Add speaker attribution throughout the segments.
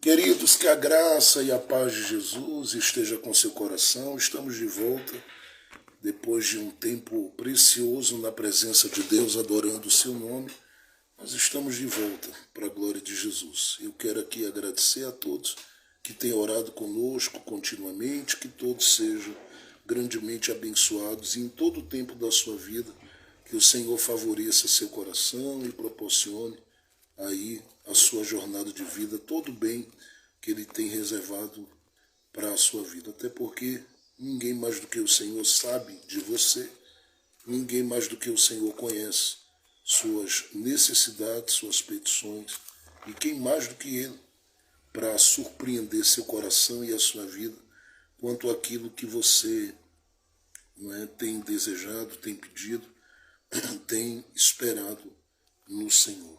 Speaker 1: Queridos, que a graça e a paz de Jesus esteja com seu coração. Estamos de volta, depois de um tempo precioso na presença de Deus, adorando o seu nome. Nós estamos de volta para a glória de Jesus. Eu quero aqui agradecer a todos que têm orado conosco continuamente, que todos sejam grandemente abençoados e em todo o tempo da sua vida, que o Senhor favoreça seu coração e proporcione aí a sua jornada de vida, todo o bem que Ele tem reservado para a sua vida. Até porque ninguém mais do que o Senhor sabe de você, ninguém mais do que o Senhor conhece suas necessidades, suas petições, e quem mais do que Ele para surpreender seu coração e a sua vida quanto àquilo que você tem desejado, tem pedido, tem esperado no Senhor.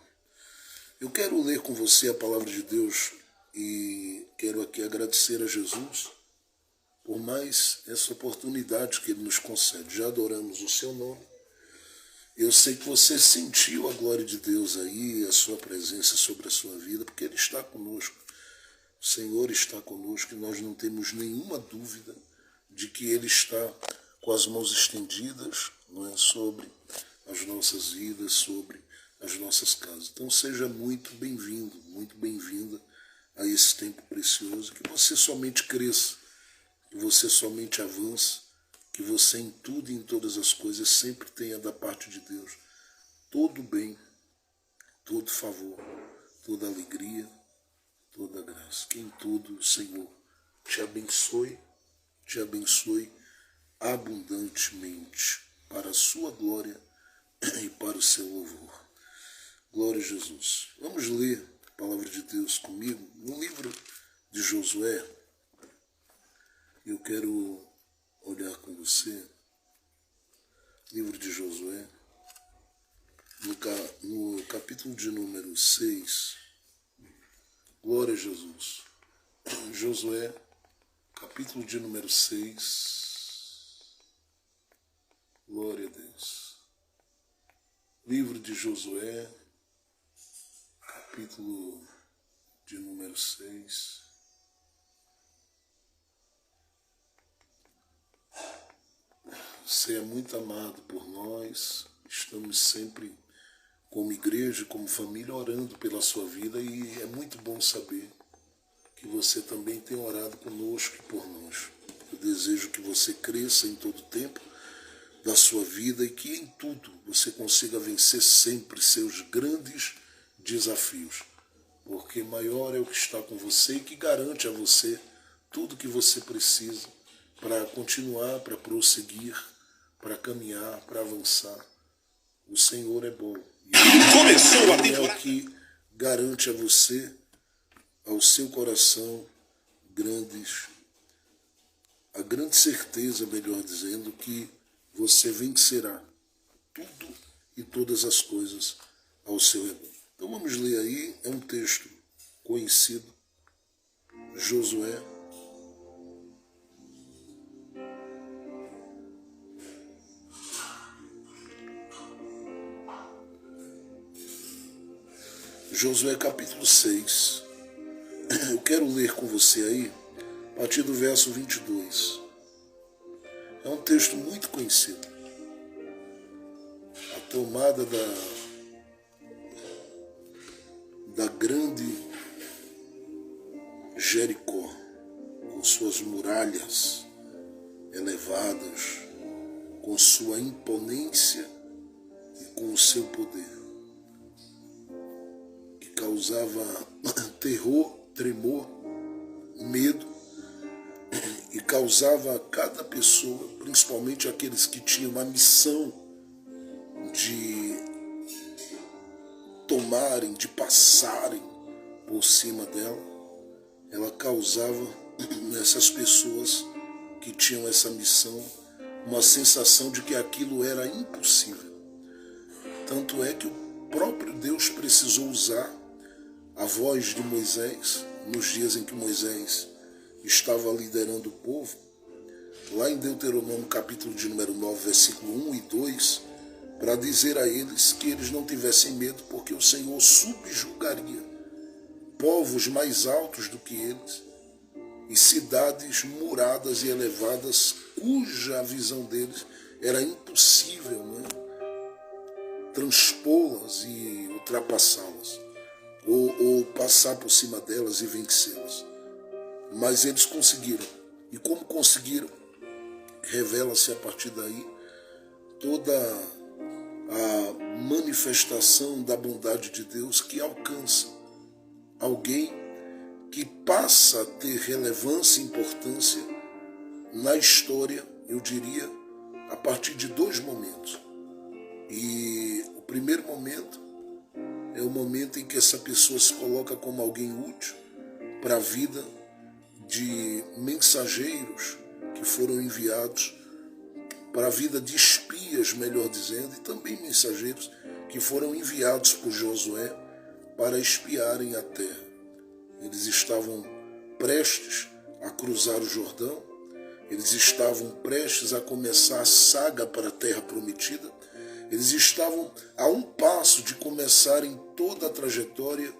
Speaker 1: Eu quero ler com você a palavra de Deus e quero aqui agradecer a Jesus por mais essa oportunidade que Ele nos concede. Já adoramos o seu nome. Eu sei que você sentiu a glória de Deus aí, a sua presença sobre a sua vida, porque Ele está conosco. O Senhor está conosco e nós não temos nenhuma dúvida de que Ele está com as mãos estendidas, sobre as nossas vidas, sobre as nossas casas. Então seja muito bem-vindo, muito bem-vinda a esse tempo precioso, que você somente cresça, que você somente avance, que você em tudo e em todas as coisas sempre tenha da parte de Deus todo bem, todo favor, toda alegria, toda graça. Que em tudo o Senhor te abençoe abundantemente para a sua glória e para o seu louvor. Glória a Jesus. Vamos ler a palavra de Deus comigo no livro de Josué. Eu quero olhar com você, livro de Josué, no capítulo de número 6. Glória a Jesus. Josué, capítulo de número 6. Glória a Deus. Livro de Josué, capítulo de número 6. Você é muito amado por nós, estamos sempre como igreja, como família, orando pela sua vida e é muito bom saber que você também tem orado conosco e por nós. Eu desejo que você cresça em todo o tempo da sua vida e que em tudo você consiga vencer sempre seus grandes desafios, porque maior é o que está com você e que garante a você tudo que você precisa para continuar, para prosseguir, para caminhar, para avançar. O Senhor é bom.
Speaker 2: Começou a temporada.
Speaker 1: É o que garante a você, ao seu coração, a grande certeza, melhor dizendo, que você vencerá tudo e todas as coisas ao seu redor. Então vamos ler aí, é um texto conhecido, Josué, capítulo 6. Eu quero ler com você aí, a partir do verso 22. É um texto muito conhecido. A tomada da grande Jericó, com suas muralhas elevadas, com sua imponência e com o seu poder, que causava terror, tremor, medo, e causava a cada pessoa, principalmente aqueles que tinham a missão de tomarem, de passarem por cima dela, ela causava nessas pessoas que tinham essa missão uma sensação de que aquilo era impossível. Tanto é que o próprio Deus precisou usar a voz de Moisés, nos dias em que Moisés estava liderando o povo, lá em Deuteronômio capítulo de número 9, versículo 1 e 2, para dizer a eles que eles não tivessem medo, porque o Senhor subjugaria povos mais altos do que eles, e cidades muradas e elevadas, cuja visão deles era impossível, né, transpô-las e ultrapassá-las, ou passar por cima delas e vencê-las. Mas eles conseguiram. E como conseguiram, revela-se a partir daí toda a manifestação da bondade de Deus que alcança alguém que passa a ter relevância e importância na história, eu diria, a partir de dois momentos. E o primeiro momento é o momento em que essa pessoa se coloca como alguém útil para a vida de mensageiros que foram enviados, para a vida de espias, melhor dizendo, e também mensageiros que foram enviados por Josué para espiarem a terra. Eles estavam prestes a cruzar o Jordão, eles estavam prestes a começar a saga para a terra prometida, eles estavam a um passo de começarem toda a trajetória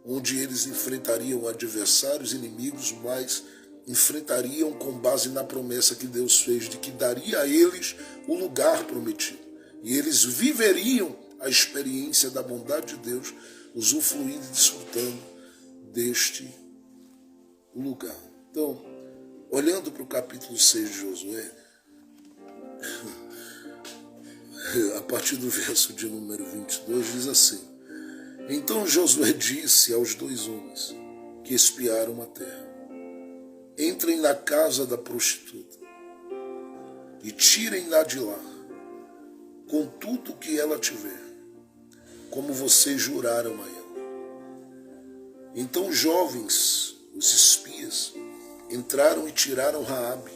Speaker 1: onde eles enfrentariam adversários, inimigos, mas enfrentariam com base na promessa que Deus fez de que daria a eles o lugar prometido. E eles viveriam a experiência da bondade de Deus, usufruindo e desfrutando deste lugar. Então, olhando para o capítulo 6 de Josué, a partir do verso de número 22, diz assim: Então Josué disse aos dois homens que espiaram a terra: Entrem na casa da prostituta e tirem-na de lá, com tudo que ela tiver, como vocês juraram a ela. Então os jovens, os espias, entraram e tiraram Raabe,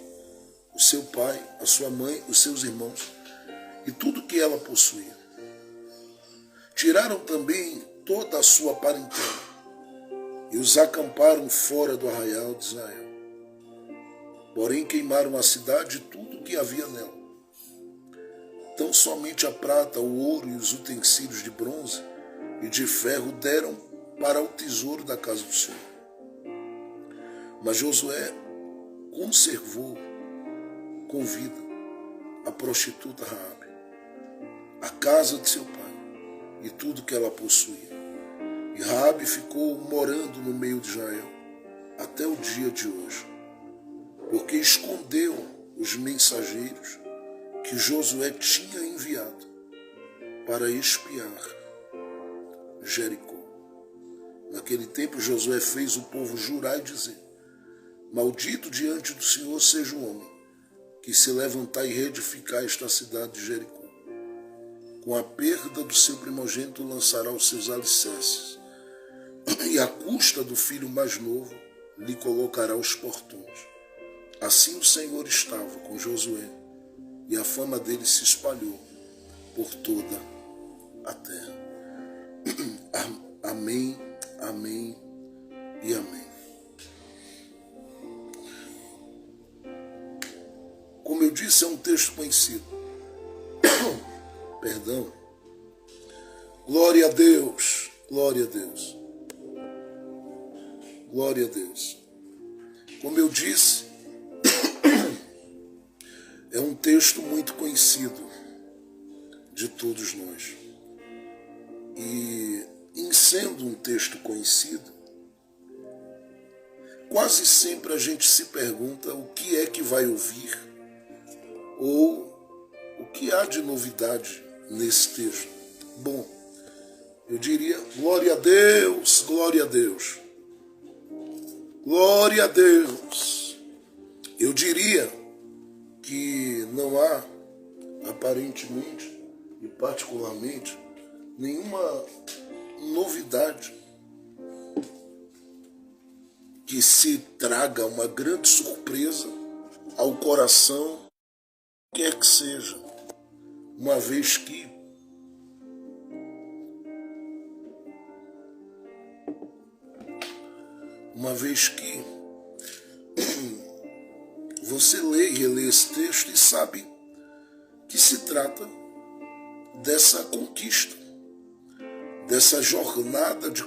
Speaker 1: o seu pai, a sua mãe, os seus irmãos, e tudo que ela possuía. Tiraram também toda a sua parentela e os acamparam fora do arraial de Israel. Porém queimaram a cidade e tudo o que havia nela. Tão somente a prata, o ouro e os utensílios de bronze e de ferro deram para o tesouro da casa do Senhor. Mas Josué conservou com vida a prostituta Raabe, a casa de seu pai e tudo que ela possuía. E Raabe ficou morando no meio de Israel até o dia de hoje, porque escondeu os mensageiros que Josué tinha enviado para espiar Jericó. Naquele tempo Josué fez o povo jurar e dizer: Maldito diante do Senhor seja o homem que se levantar e reedificar esta cidade de Jericó. Com a perda do seu primogênito lançará os seus alicerces, e à custa do filho mais novo lhe colocará os portões. Assim o Senhor estava com Josué, e a fama dele se espalhou por toda a terra. Amém, amém e amém. Como eu disse, é um texto conhecido. Perdão. Glória a Deus, glória a Deus. Glória a Deus. Como eu disse, é um texto muito conhecido de todos nós. E, em sendo um texto conhecido, quase sempre a gente se pergunta o que é que vai ouvir ou o que há de novidade nesse texto. Bom, eu diria glória a Deus, glória a Deus. Glória a Deus. Eu diria que não há, aparentemente e particularmente, nenhuma novidade que se traga uma grande surpresa ao coração, quer que seja, uma vez que você lê e relê esse texto e sabe que se trata dessa conquista, dessa jornada de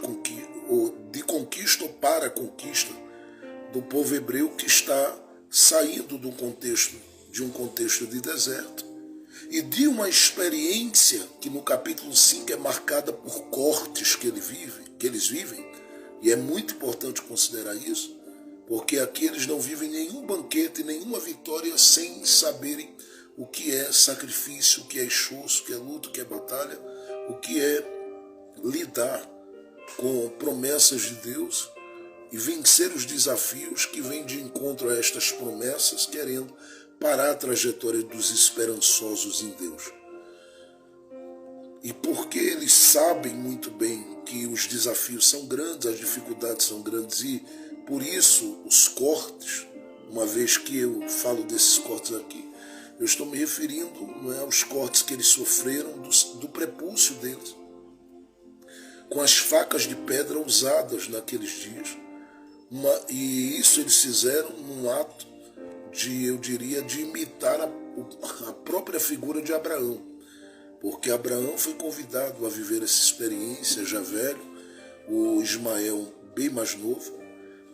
Speaker 1: conquista para a conquista do povo hebreu que está saindo de um contexto de deserto e de uma experiência que no capítulo 5 é marcada por cortes que eles vivem, e é muito importante considerar isso, porque aqui eles não vivem nenhum banquete, nenhuma vitória sem saberem o que é sacrifício, o que é esforço, o que é luta, o que é batalha, o que é lidar com promessas de Deus e vencer os desafios que vêm de encontro a estas promessas, querendo parar a trajetória dos esperançosos em Deus. E porque eles sabem muito bem que os desafios são grandes, as dificuldades são grandes, e por isso os cortes, uma vez que eu falo desses cortes aqui, eu estou me referindo, não é, aos cortes que eles sofreram do prepúcio deles, com as facas de pedra usadas naqueles dias. E isso eles fizeram num ato de imitar a própria figura de Abraão. Porque Abraão foi convidado a viver essa experiência já velho, o Ismael bem mais novo,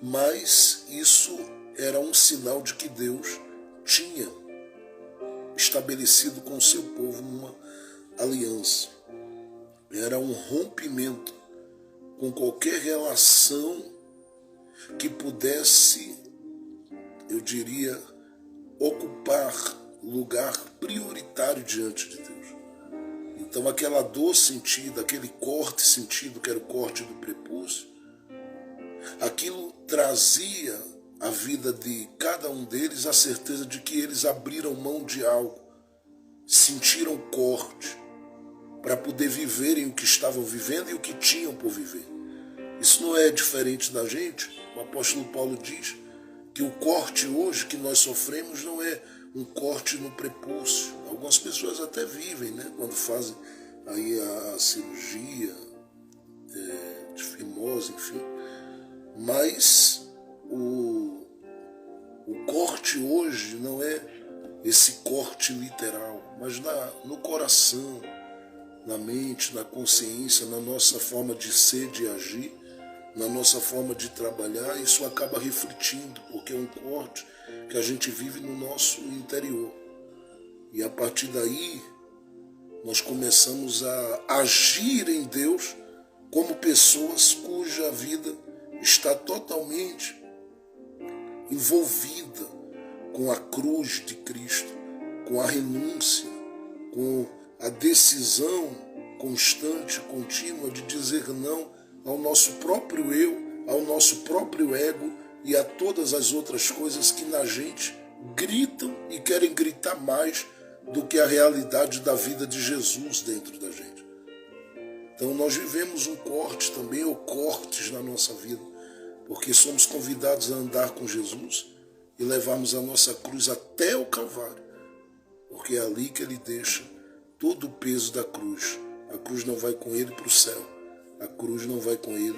Speaker 1: mas isso era um sinal de que Deus tinha estabelecido com o seu povo uma aliança. Era um rompimento com qualquer relação que pudesse, eu diria, ocupar lugar prioritário diante de Deus. Então aquela dor sentida, aquele corte sentido, que era o corte do prepúcio, aquilo trazia à vida de cada um deles a certeza de que eles abriram mão de algo, sentiram corte, para poder viverem o que estavam vivendo e o que tinham por viver. Isso não é diferente da gente. O apóstolo Paulo diz que o corte hoje que nós sofremos não é um corte no prepúcio. Algumas pessoas até vivem, né, quando fazem aí a cirurgia de fimose, enfim. Mas o corte hoje não é esse corte literal, mas no coração, na mente, na consciência, na nossa forma de ser, de agir, na nossa forma de trabalhar. Isso acaba refletindo, porque é um corte que a gente vive no nosso interior. E a partir daí, nós começamos a agir em Deus como pessoas cuja vida está totalmente envolvida com a cruz de Cristo, com a renúncia, com a decisão constante, contínua de dizer não ao nosso próprio eu, ao nosso próprio ego e a todas as outras coisas que na gente gritam e querem gritar mais do que a realidade da vida de Jesus dentro da gente. Então nós vivemos um corte também, ou cortes na nossa vida, porque somos convidados a andar com Jesus e levarmos a nossa cruz até o Calvário, porque é ali que ele deixa todo o peso da cruz. A cruz não vai com ele para o céu, a cruz não vai com ele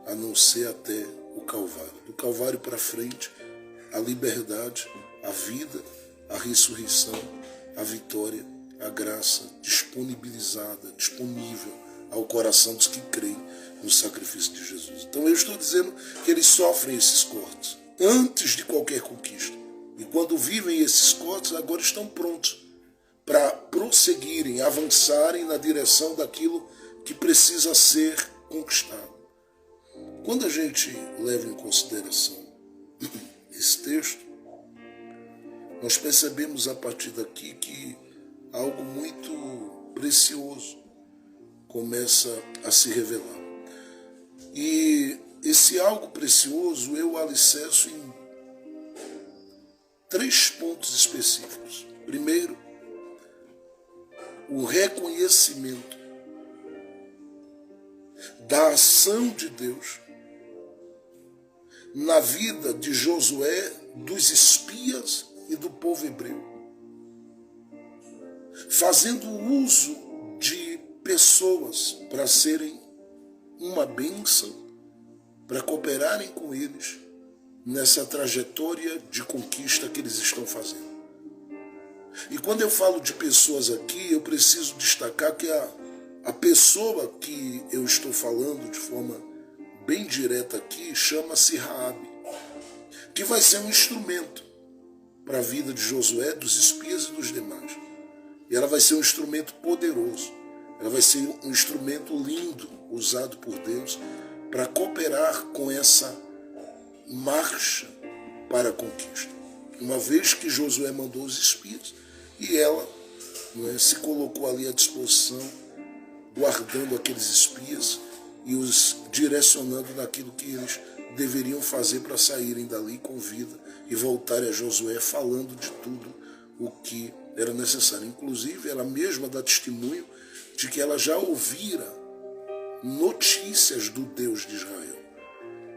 Speaker 1: a não ser até o Calvário. Do Calvário para frente, a liberdade, a vida, a ressurreição, a vitória, a graça disponibilizada, disponível ao coração dos que creem no sacrifício de Jesus. Então eu estou dizendo que eles sofrem esses cortes antes de qualquer conquista. E quando vivem esses cortes, agora estão prontos para prosseguirem, avançarem na direção daquilo que precisa ser conquistado. Quando a gente leva em consideração esse texto, nós percebemos a partir daqui que algo muito precioso começa a se revelar. E esse algo precioso eu alicerço em 3 pontos específicos. Primeiro, o reconhecimento da ação de Deus na vida de Josué, dos espias e do povo hebreu, fazendo uso de pessoas para serem uma bênção, para cooperarem com eles nessa trajetória de conquista que eles estão fazendo. E quando eu falo de pessoas aqui, eu preciso destacar que a pessoa que eu estou falando de forma bem direta aqui, chama-se Raabe, que vai ser um instrumento para a vida de Josué, dos espias e dos demais. E ela vai ser um instrumento poderoso. Ela vai ser um instrumento lindo, usado por Deus, para cooperar com essa marcha para a conquista. Uma vez que Josué mandou os espias, e ela se colocou ali à disposição, guardando aqueles espias e os direcionando naquilo que eles deveriam fazer para saírem dali com vida e voltarem a Josué falando de tudo o que era necessário. Inclusive, ela mesma dá testemunho de que ela já ouvira notícias do Deus de Israel.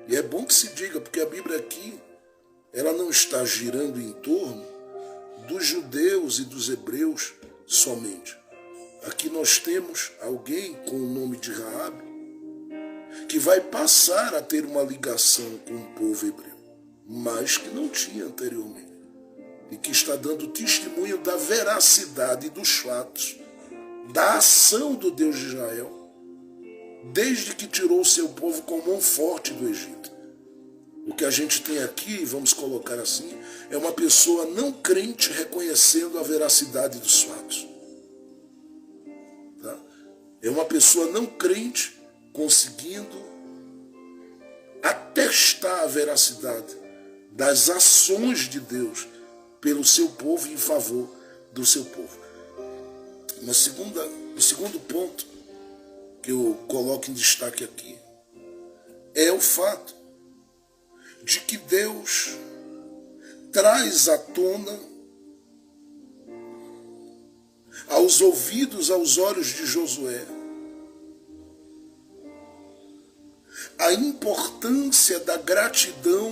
Speaker 1: E é bom que se diga, porque a Bíblia aqui, ela não está girando em torno dos judeus e dos hebreus somente. Aqui nós temos alguém com o nome de Raabe, que vai passar a ter uma ligação com o povo hebreu, mas que não tinha anteriormente, e que está dando testemunho da veracidade dos fatos, da ação do Deus de Israel, desde que tirou o seu povo com mão forte do Egito. O que a gente tem aqui, vamos colocar assim, é uma pessoa não crente reconhecendo a veracidade dos fatos. Tá? É uma pessoa não crente conseguindo atestar a veracidade das ações de Deus pelo seu povo e em favor do seu povo. O segundo ponto que eu coloco em destaque aqui é o fato de que Deus traz à tona, aos ouvidos, aos olhos de Josué, a importância da gratidão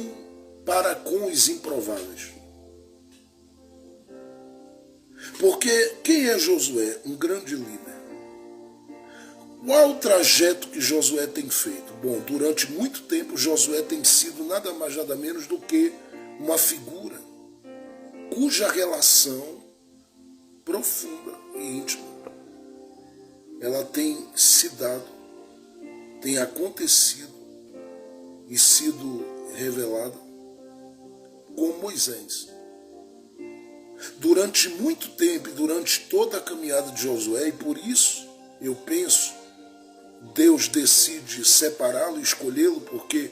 Speaker 1: para com os improváveis. Porque quem é Josué? Um grande líder. Qual o trajeto que Josué tem feito? Bom, durante muito tempo Josué tem sido nada mais nada menos do que uma figura cuja relação profunda e íntima ela tem se dado, tem acontecido e sido revelada com Moisés. Durante muito tempo, durante toda a caminhada de Josué, e por isso eu penso, Deus decide separá-lo e escolhê-lo, porque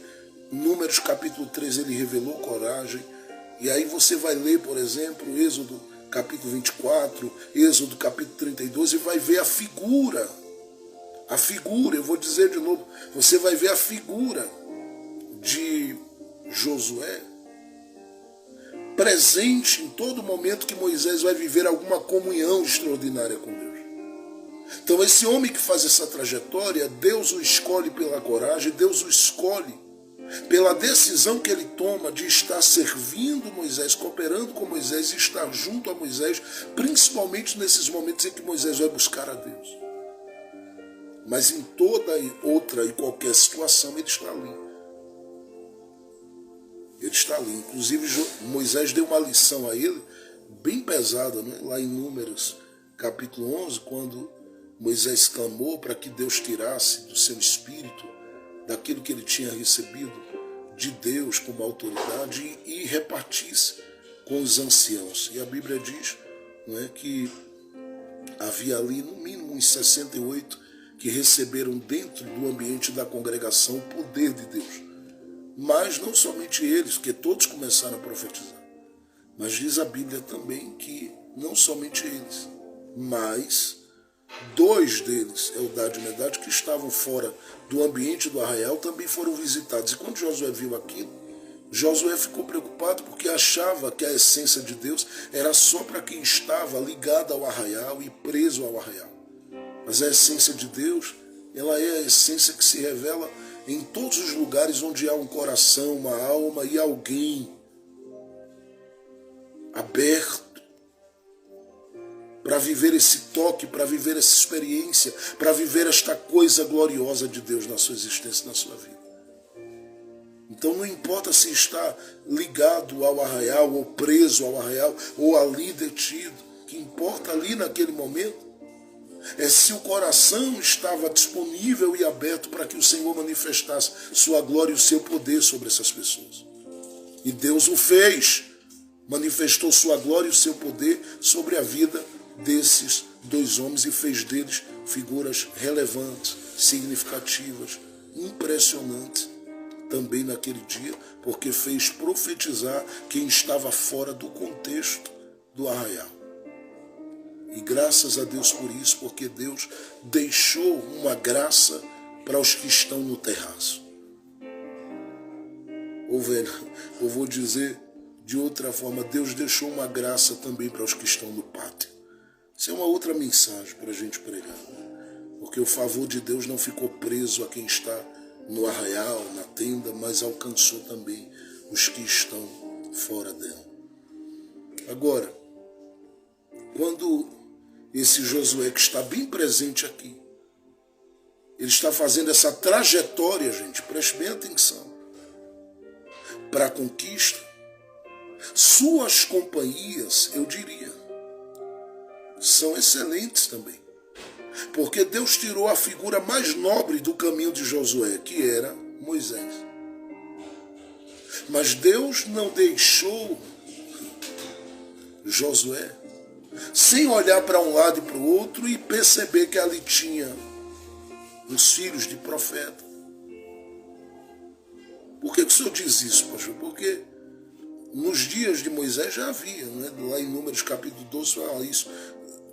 Speaker 1: em Números capítulo 3 ele revelou coragem. E aí você vai ler, por exemplo, Êxodo capítulo 24, Êxodo capítulo 32, e vai ver a figura, eu vou dizer de novo, você vai ver a figura de Josué presente em todo momento que Moisés vai viver alguma comunhão extraordinária com Deus. Então esse homem que faz essa trajetória, Deus o escolhe pela coragem, Deus o escolhe pela decisão que ele toma de estar servindo Moisés, cooperando com Moisés e estar junto a Moisés, principalmente nesses momentos em que Moisés vai buscar a Deus. Mas em toda outra e qualquer situação ele está ali. Ele está ali. Inclusive Moisés deu uma lição a ele bem pesada, né? Lá em Números capítulo 11, quando Moisés clamou para que Deus tirasse do seu espírito, daquilo que ele tinha recebido de Deus como autoridade, e repartisse com os anciãos. E a Bíblia diz, não é, que havia ali no mínimo uns 68 que receberam dentro do ambiente da congregação o poder de Deus. Mas não somente eles, porque todos começaram a profetizar. Mas diz a Bíblia também que não somente eles, mas 2 deles, Eldade e Medade, que estavam fora do ambiente do arraial, também foram visitados. E quando Josué viu aquilo, Josué ficou preocupado porque achava que a essência de Deus era só para quem estava ligado ao arraial e preso ao arraial. Mas a essência de Deus, ela é a essência que se revela em todos os lugares onde há um coração, uma alma e alguém aberto para viver esse toque, para viver essa experiência, para viver esta coisa gloriosa de Deus na sua existência, na sua vida. Então não importa se está ligado ao arraial, ou preso ao arraial, ou ali detido. O que importa ali naquele momento É se o coração estava disponível e aberto para que o Senhor manifestasse sua glória e o seu poder sobre essas pessoas. E Deus o fez. Manifestou sua glória e o seu poder sobre a vida desses dois homens e fez deles figuras relevantes, significativas, impressionantes também naquele dia, porque fez profetizar quem estava fora do contexto do arraial. E graças a Deus por isso, porque Deus deixou uma graça para os que estão no terraço. Ou velho, eu vou dizer de outra forma, Deus deixou uma graça também para os que estão no pátio. Isso é uma outra mensagem para a gente pregar. Porque o favor de Deus não ficou preso a quem está no arraial, na tenda, mas alcançou também os que estão fora dela. Agora, quando esse Josué que está bem presente aqui, ele está fazendo essa trajetória, gente, preste bem atenção, para a conquista, suas companhias, eu diria, são excelentes também. Porque Deus tirou a figura mais nobre do caminho de Josué, que era Moisés. Mas Deus não deixou Josué sem olhar para um lado e para o outro e perceber que ali tinha os filhos de profeta. Por que o senhor diz isso, pastor? Porque nos dias de Moisés já havia, né? Lá em Números capítulo 12 fala isso,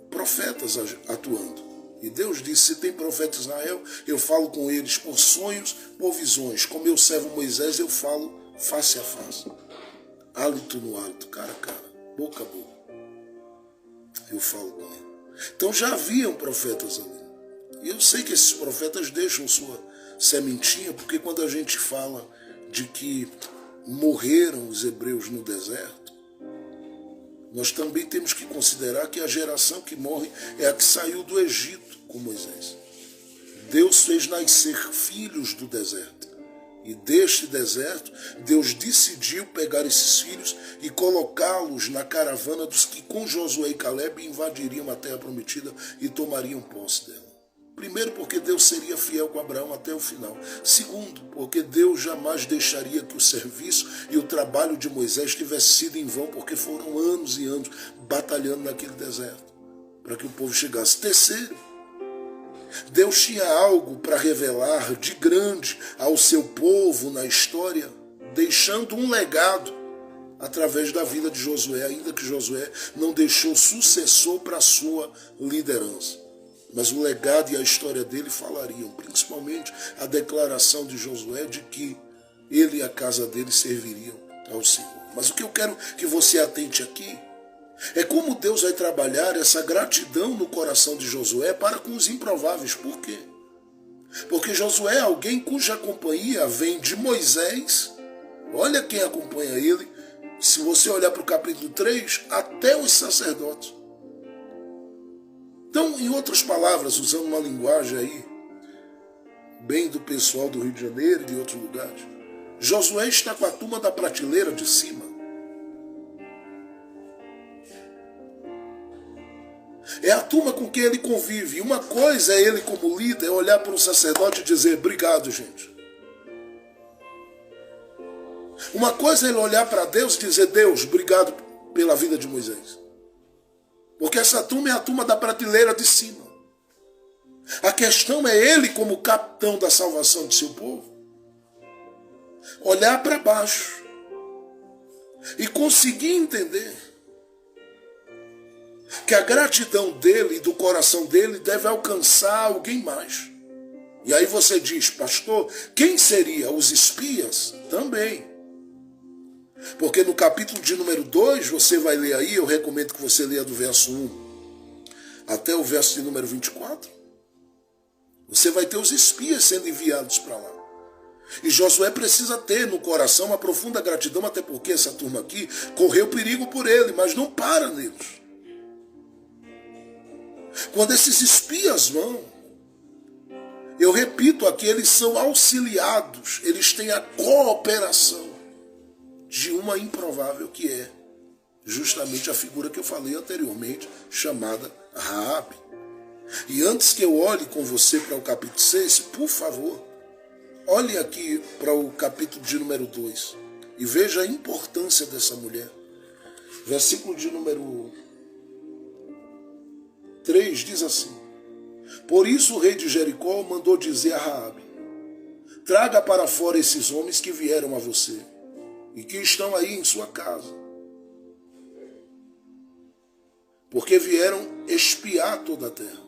Speaker 1: profetas atuando. E Deus disse, se tem profeta Israel, eu falo com eles por sonhos, por visões. Com meu servo Moisés eu falo face a face. Hálito no hálito, cara a cara, boca a boca. Eu falo com ele. Então já haviam profetas ali. E eu sei que esses profetas deixam sua sementinha, porque quando a gente fala de que morreram os hebreus no deserto, nós também temos que considerar que a geração que morre é a que saiu do Egito com Moisés. Deus fez nascer filhos do deserto. E deste deserto, Deus decidiu pegar esses filhos e colocá-los na caravana dos que com Josué e Caleb invadiriam a terra prometida e tomariam posse dela. Primeiro, porque Deus seria fiel com Abraão até o final. Segundo, porque Deus jamais deixaria que o serviço e o trabalho de Moisés tivesse sido em vão, porque foram anos e anos batalhando naquele deserto para que o povo chegasse. Terceiro, Deus tinha algo para revelar de grande ao seu povo na história, deixando um legado através da vida de Josué, ainda que Josué não deixou sucessor para a sua liderança. Mas o legado e a história dele falariam, principalmente a declaração de Josué de que ele e a casa dele serviriam ao Senhor. Mas o que eu quero que você atente aqui é como Deus vai trabalhar essa gratidão no coração de Josué para com os improváveis. Por quê? Porque Josué é alguém cuja companhia vem de Moisés. Olha quem acompanha ele. Se você olhar para o capítulo 3, até os sacerdotes. Então, em outras palavras, usando uma linguagem aí, bem do pessoal do Rio de Janeiro e de outros lugares, Josué está com a turma da prateleira de cima. É a turma com quem ele convive. E uma coisa é ele como líder, é olhar para um sacerdote e dizer, obrigado, gente. Uma coisa é ele olhar para Deus e dizer, Deus, obrigado pela vida de Moisés. Porque essa turma é a turma da prateleira de cima. A questão é ele como capitão da salvação de seu povo. Olhar para baixo e conseguir entender que a gratidão dele e do coração dele deve alcançar alguém mais. E aí você diz, pastor, quem seria? Os espias? Também. Porque no capítulo de número 2, você vai ler aí, eu recomendo que você leia do verso 1 até o verso de número 24. Você vai ter os espias sendo enviados para lá. E Josué precisa ter no coração uma profunda gratidão, até porque essa turma aqui correu perigo por ele, mas não para neles. Quando esses espias vão, eu repito aqui, eles são auxiliados, eles têm a cooperação de uma improvável que é justamente a figura que eu falei anteriormente, chamada Raabe. E antes que eu olhe com você para o capítulo 6, por favor, olhe aqui para o capítulo de número 2 e veja a importância dessa mulher. Versículo de número 3 diz assim: por isso o rei de Jericó mandou dizer a Raabe: traga para fora esses homens que vieram a você e que estão aí em sua casa, porque vieram espiar toda a terra.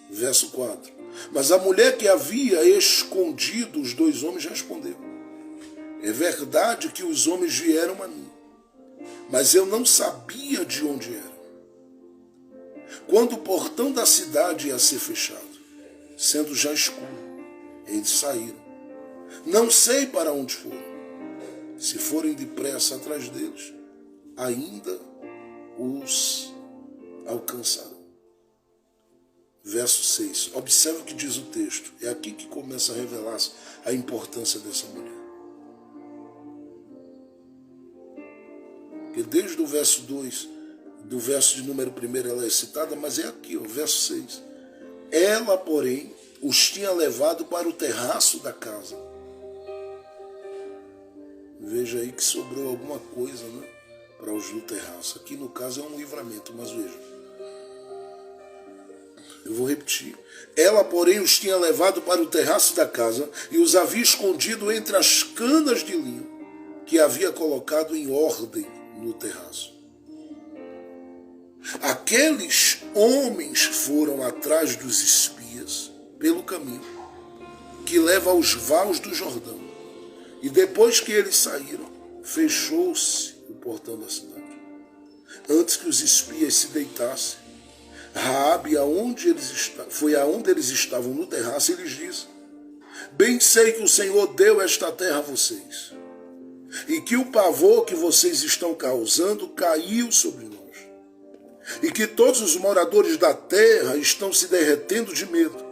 Speaker 1: Verso 4. Mas a mulher que havia escondido os 2 homens respondeu: é verdade que os homens vieram a mim, mas eu não sabia de onde eram. Quando o portão da cidade ia ser fechado, sendo já escuro, eles saíram. Não sei para onde foram. Se forem depressa atrás deles, ainda os alcançarão. Verso 6. Observe o que diz o texto. É aqui que começa a revelar-se a importância dessa mulher. Porque desde o verso 2, do verso de número 1, ela é citada, mas é aqui, o verso 6. Ela, porém, os tinha levado para o terraço da casa. Veja aí que sobrou alguma coisa, né, para os do terraço. Aqui no caso é um livramento, mas veja. Eu vou repetir. Ela, porém, os tinha levado para o terraço da casa e os havia escondido entre as canas de linho que havia colocado em ordem no terraço. Aqueles homens foram atrás dos espias pelo caminho que leva aos vales do Jordão. E depois que eles saíram, fechou-se o portão da cidade. Antes que os espias se deitassem, Raabe foi aonde eles estavam no terraço e lhes disse: bem sei que o Senhor deu esta terra a vocês, e que o pavor que vocês estão causando caiu sobre nós, e que todos os moradores da terra estão se derretendo de medo,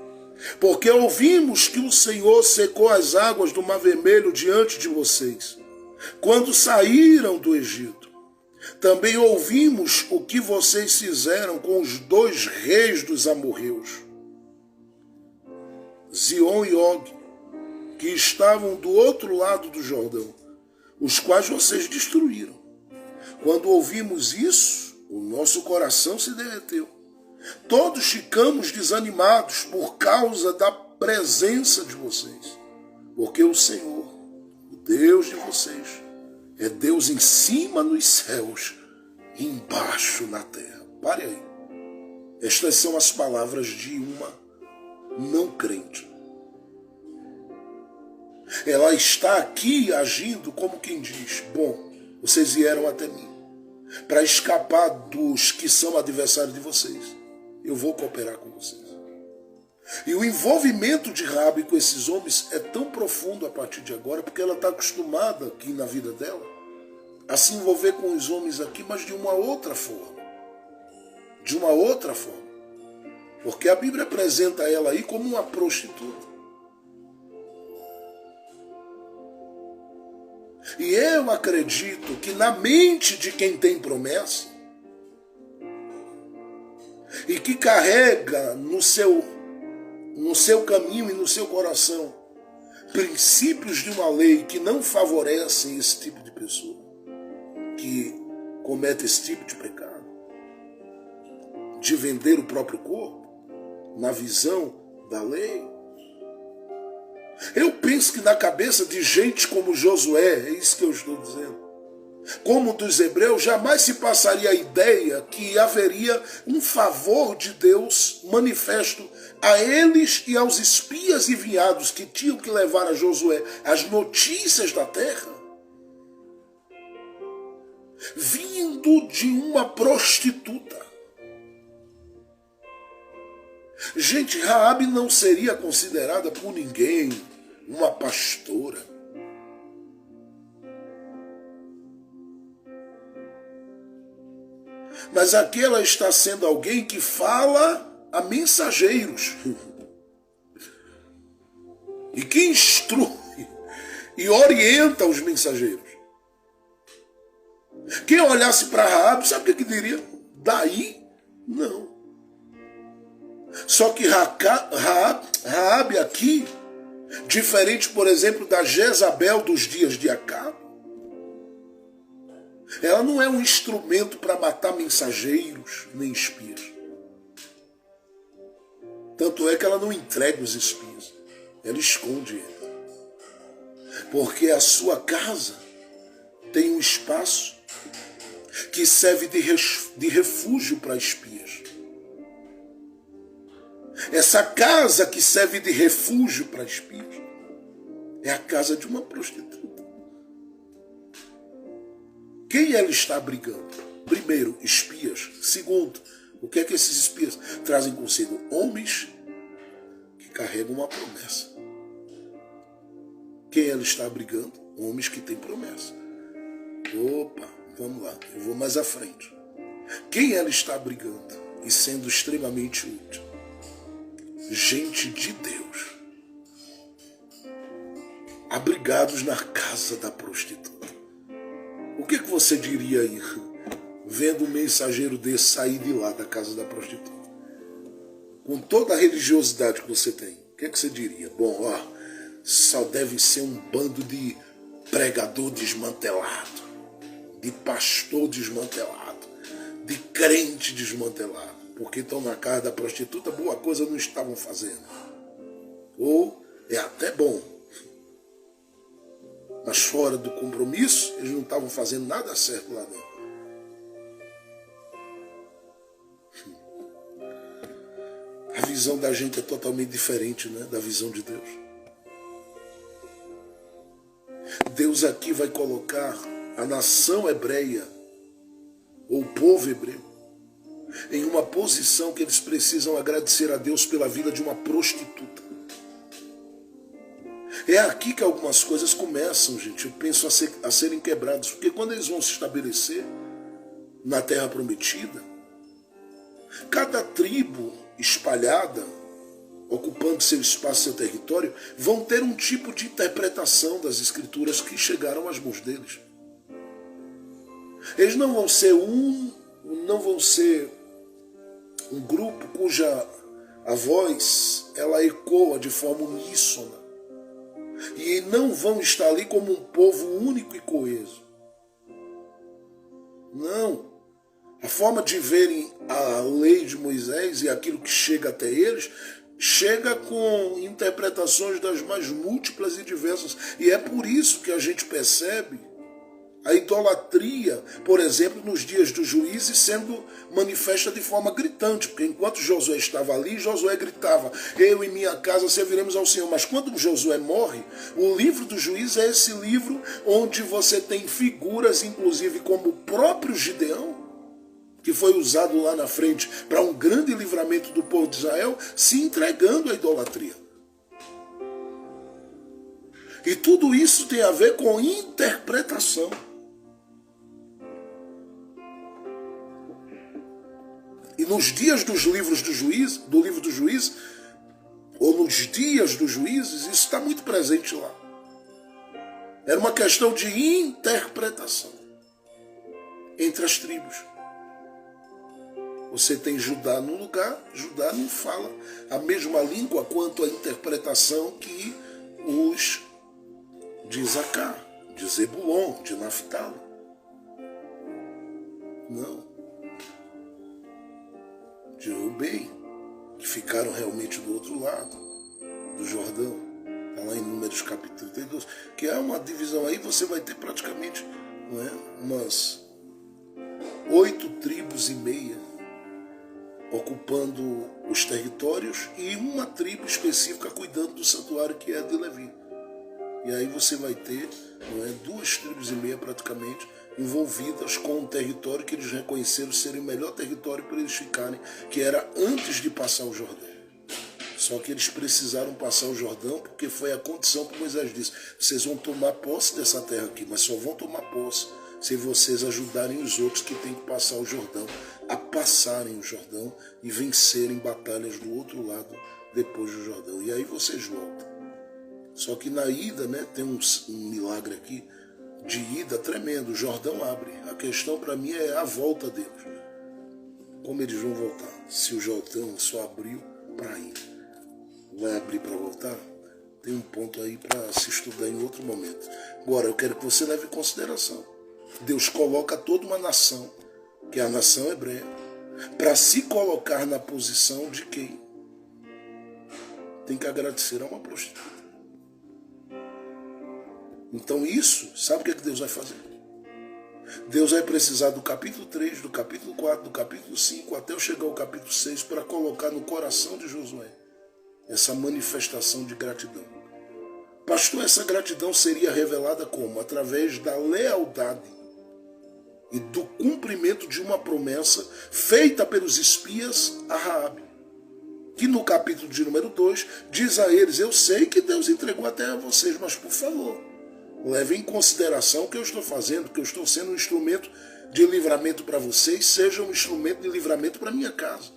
Speaker 1: porque ouvimos que o Senhor secou as águas do Mar Vermelho diante de vocês, quando saíram do Egito. Também ouvimos o que vocês fizeram com os 2 reis dos amorreus, Zion e Og, que estavam do outro lado do Jordão, os quais vocês destruíram. Quando ouvimos isso, o nosso coração se derreteu. Todos ficamos desanimados por causa da presença de vocês, porque o Senhor, o Deus de vocês, é Deus em cima nos céus e embaixo na terra. Pare aí. Estas são as palavras de uma não crente. Ela está aqui agindo como quem diz: bom, vocês vieram até mim para escapar dos que são adversários de vocês. Eu vou cooperar com vocês. E o envolvimento de Raabe com esses homens é tão profundo a partir de agora, porque ela está acostumada aqui na vida dela a se envolver com os homens aqui, mas de uma outra forma. De uma outra forma. Porque a Bíblia apresenta ela aí como uma prostituta. E eu acredito que na mente de quem tem promessa e que carrega no seu caminho e no seu coração princípios de uma lei que não favorecem esse tipo de pessoa, que comete esse tipo de pecado, de vender o próprio corpo na visão da lei. Eu penso que na cabeça de gente como Josué, é isso que eu estou dizendo, como dos hebreus, jamais se passaria a ideia que haveria um favor de Deus manifesto a eles e aos espias enviados que tinham que levar a Josué as notícias da terra, vindo de uma prostituta. Gente, Raabe não seria considerada por ninguém uma pastora. Mas aqui ela está sendo alguém que fala a mensageiros e que instrui e orienta os mensageiros. Quem olhasse para Raabe, sabe o que diria? Daí, não. Só que Raabe aqui, diferente, por exemplo, da Jezabel dos dias de Acabe, ela não é um instrumento para matar mensageiros nem espias. Tanto é que ela não entrega os espias, ela esconde eles. Porque a sua casa tem um espaço que serve de refúgio para espias. Essa casa que serve de refúgio para espias é a casa de uma prostituta. Quem ela está abrigando? Primeiro, espias. Segundo, o que é que esses espias trazem consigo? Homens que carregam uma promessa. Quem ela está abrigando? Homens que têm promessa. Opa, vamos lá, eu vou mais à frente. Quem ela está abrigando e sendo extremamente útil? Gente de Deus, abrigados na casa da prostituta. O que você diria aí, vendo um mensageiro desse sair de lá da casa da prostituta? Com toda a religiosidade que você tem, o que você diria? Bom, só deve ser um bando de pregador desmantelado, de pastor desmantelado, de crente desmantelado, porque estão na casa da prostituta, boa coisa não estavam fazendo. Ou é até bom, mas fora do compromisso, eles não estavam fazendo nada certo lá dentro. A visão da gente é totalmente diferente, né, da visão de Deus. Deus aqui vai colocar a nação hebreia, ou o povo hebreu, em uma posição que eles precisam agradecer a Deus pela vida de uma prostituta. É aqui que algumas coisas começam, gente, eu penso, a serem quebradas. Porque quando eles vão se estabelecer na terra prometida, cada tribo espalhada, ocupando seu espaço, seu território, vão ter um tipo de interpretação das escrituras que chegaram às mãos deles. Eles não vão ser um grupo cuja a voz ela ecoa de forma uníssona. E não vão estar ali como um povo único e coeso. Não. A forma de verem a lei de Moisés e aquilo que chega até eles, chega com interpretações das mais múltiplas e diversas. E é por isso que a gente percebe a idolatria, por exemplo, nos dias dos juízes, sendo manifesta de forma gritante, porque enquanto Josué estava ali, Josué gritava: eu e minha casa serviremos ao Senhor. Mas quando Josué morre, o livro dos juízes é esse livro onde você tem figuras, inclusive como o próprio Gideão, que foi usado lá na frente para um grande livramento do povo de Israel, se entregando à idolatria. E tudo isso tem a ver com interpretação. E nos dias dos livros do juiz, do livro do juiz, ou nos dias dos juízes, isso está muito presente lá. Era uma questão de interpretação entre as tribos. Você tem Judá num lugar, Judá não fala a mesma língua quanto a interpretação que os de Isacar, de Zebulon, de Naftali. Não. De Rubem, que ficaram realmente do outro lado do Jordão. Está lá em Números capítulo 32, que é uma divisão aí, você vai ter praticamente, não é, umas 8 tribos e meia ocupando os territórios e uma tribo específica cuidando do santuário, que é a de Levi. E aí você vai ter, não é, 2 tribos e meia praticamente envolvidas com um território que eles reconheceram ser o melhor território para eles ficarem, que era antes de passar o Jordão. Só que eles precisaram passar o Jordão porque foi a condição que Moisés disse: vocês vão tomar posse dessa terra aqui, mas só vão tomar posse se vocês ajudarem os outros que têm que passar o Jordão a passarem o Jordão e vencerem batalhas do outro lado depois do Jordão. E aí vocês voltam. Só que na ida, né, tem um milagre aqui de ida tremendo. O Jordão abre. A questão para mim é a volta deles. Como eles vão voltar? Se o Jordão só abriu para ir. Vai abrir para voltar? Tem um ponto aí para se estudar em outro momento. Agora, eu quero que você leve em consideração. Deus coloca toda uma nação, que é a nação hebreia, para se colocar na posição de quem tem que agradecer a uma prostituta. Então isso, sabe o que Deus vai fazer? Deus vai precisar do capítulo 3, do capítulo 4, do capítulo 5, até eu chegar ao capítulo 6, para colocar no coração de Josué essa manifestação de gratidão. Pastor, essa gratidão seria revelada como? Através da lealdade e do cumprimento de uma promessa feita pelos espias a Raabe, que no capítulo de número 2 diz a eles: eu sei que Deus entregou até a vocês, mas por favor, leve em consideração o que eu estou fazendo, que eu estou sendo um instrumento de livramento para vocês, seja um instrumento de livramento para minha casa.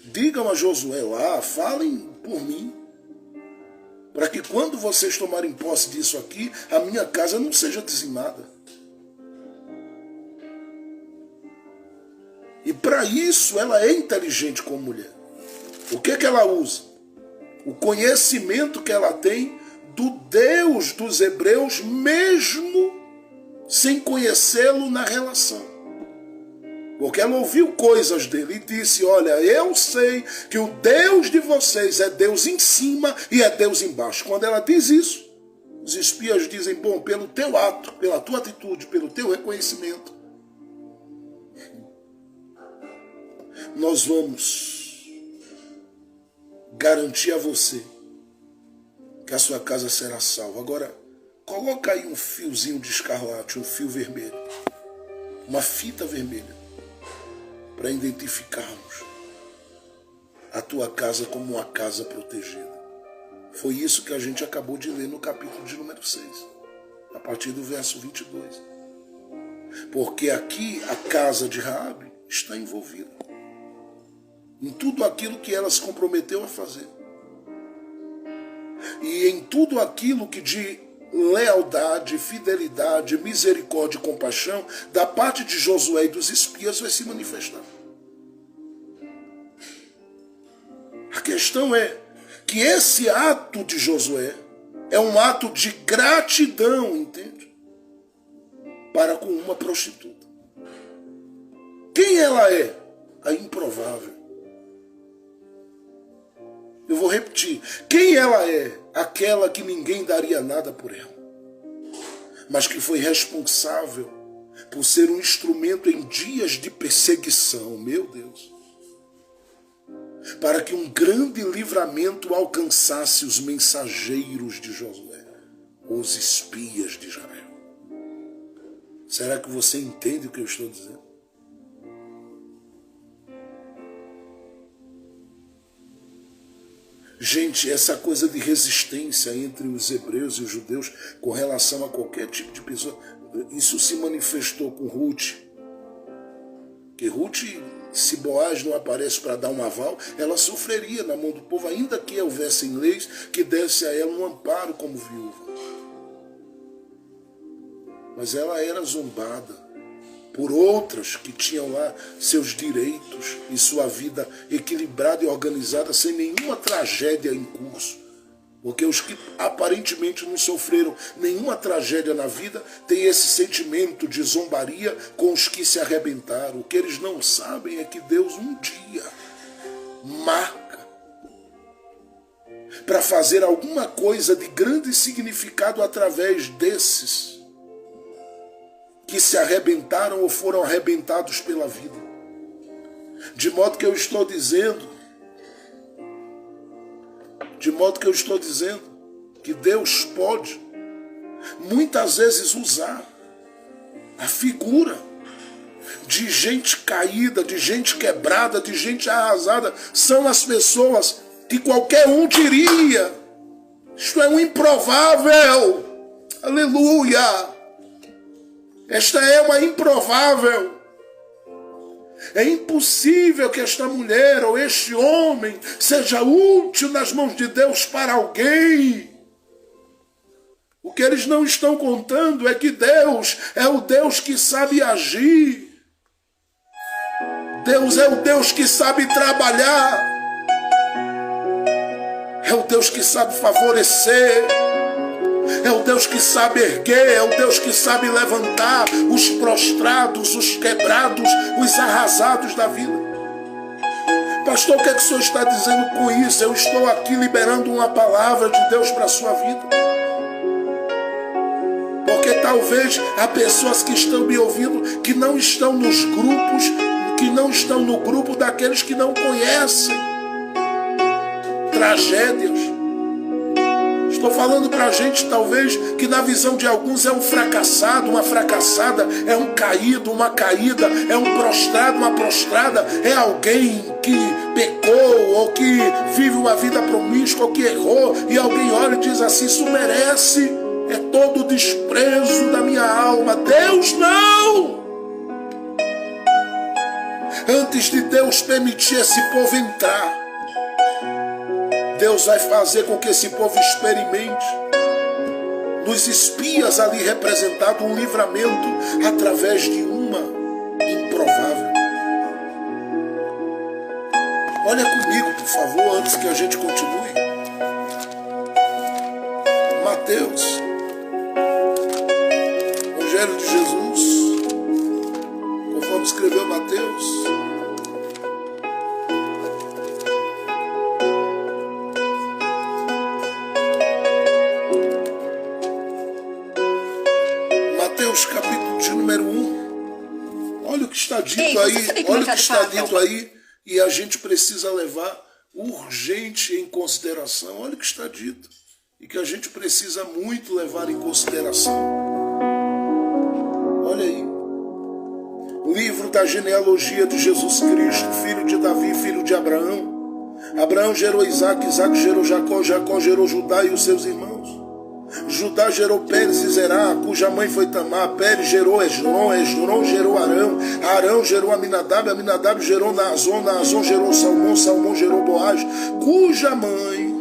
Speaker 1: Digam a Josué lá, falem por mim, para que quando vocês tomarem posse disso aqui, a minha casa não seja dizimada. E para isso ela é inteligente como mulher. O que ela usa? O conhecimento que ela tem do Deus dos hebreus, mesmo sem conhecê-lo na relação. Porque ela ouviu coisas dele e disse: olha, eu sei que o Deus de vocês é Deus em cima e é Deus embaixo. Quando ela diz isso, os espias dizem: bom, pelo teu ato, pela tua atitude, pelo teu reconhecimento, nós vamos garantir a você que a sua casa será salva. Agora, coloca aí um fiozinho de escarlate, um fio vermelho, uma fita vermelha, para identificarmos a tua casa como uma casa protegida. Foi isso que a gente acabou de ler no capítulo de número 6, a partir do verso 22. Porque aqui a casa de Raabe está envolvida em tudo aquilo que ela se comprometeu a fazer. E em tudo aquilo que de lealdade, fidelidade, misericórdia e compaixão da parte de Josué e dos espias vai se manifestar. A questão é que esse ato de Josué é um ato de gratidão, entende? Para com uma prostituta. Quem ela é? A improvável. Eu vou repetir. Quem ela é? Aquela que ninguém daria nada por ela, mas que foi responsável por ser um instrumento em dias de perseguição, meu Deus, para que um grande livramento alcançasse os mensageiros de Josué, os espias de Israel. Será que você entende o que eu estou dizendo? Gente, essa coisa de resistência entre os hebreus e os judeus com relação a qualquer tipo de pessoa, isso se manifestou com Ruth. Que Ruth, se Boaz não aparece para dar um aval, ela sofreria na mão do povo, ainda que houvessem leis que desse a ela um amparo como viúva. Mas ela era zombada por outras que tinham lá seus direitos e sua vida equilibrada e organizada, sem nenhuma tragédia em curso. Porque os que aparentemente não sofreram nenhuma tragédia na vida têm esse sentimento de zombaria com os que se arrebentaram. O que eles não sabem é que Deus um dia marca para fazer alguma coisa de grande significado através desses que se arrebentaram ou foram arrebentados pela vida. De modo que eu estou dizendo que Deus pode muitas vezes usar a figura de gente caída, de gente quebrada, de gente arrasada. São as pessoas que qualquer um diria: isto é um improvável. Aleluia! Esta é uma improvável. É impossível que esta mulher ou este homem seja útil nas mãos de Deus para alguém. O que eles não estão contando é que Deus é o Deus que sabe agir. Deus é o Deus que sabe trabalhar. é o Deus que sabe favorecer, é o Deus que sabe erguer, é o Deus que sabe levantar os prostrados, os quebrados, os arrasados da vida. Pastor, o que é que o senhor está dizendo com isso? Eu estou aqui liberando uma palavra de Deus para a sua vida. Porque talvez há pessoas que estão me ouvindo que não estão nos grupos, que não estão no grupo daqueles que não conhecem tragédias. Estou falando para a gente, talvez, que na visão de alguns é um fracassado, uma fracassada, é um caído, uma caída, é um prostrado, uma prostrada, é alguém que pecou, ou que vive uma vida promíscua, ou que errou, e alguém olha e diz assim, isso merece, é todo o desprezo da minha alma. Deus não! Antes de Deus permitir esse povo entrar, Deus vai fazer com que esse povo experimente, nos espias ali representado, um livramento através de uma improvável. Olha comigo, por favor, antes que a gente continue. Mateus, Evangelho de Jesus, conforme escreveu Mateus. Capítulo de número 1. Olha o que está dito aí, olha o que está dito aí, e a gente precisa levar urgente em consideração. Olha o que está dito, e que a gente precisa muito levar em consideração. Olha aí, livro da genealogia de Jesus Cristo, filho de Davi, filho de Abraão. Abraão gerou Isaac, Isaac gerou Jacó, Jacó gerou Judá e os seus irmãos. Judá gerou Pérez e Zerá, cuja mãe foi Tamar. Pérez gerou Esdron, Esdron gerou Arão, Arão gerou Aminadab, Aminadab gerou Naazon, Naazon gerou Salmão, Salmão gerou Boaz, cuja mãe...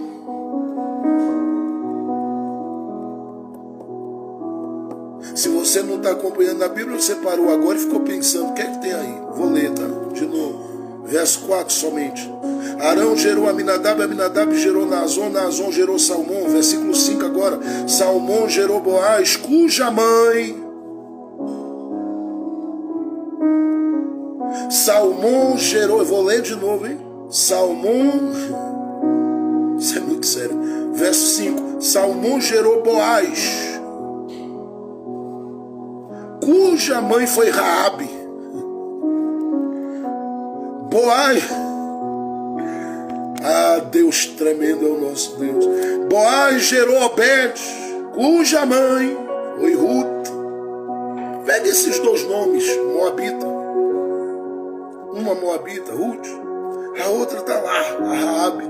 Speaker 1: Se você não está acompanhando a Bíblia, você parou agora e ficou pensando, o que é que tem aí? Vou ler, tá? De novo. Verso 4 somente. Arão gerou Aminadab, Aminadab gerou Naazon, Naazon gerou Salmão. Versículo 5 agora. Salmão gerou Boaz, cuja mãe... Salmão gerou... Eu vou ler de novo, hein? Salmão... Isso é muito sério. Verso 5. Salmão gerou Boaz, cuja mãe foi Raabe. Boaz... Ah, Deus tremendo é o nosso Deus. Boaz gerou Obed, cuja mãe foi Ruth. Pega esses dois nomes, Moabita. Uma Moabita, Ruth. A outra está lá, a Raabe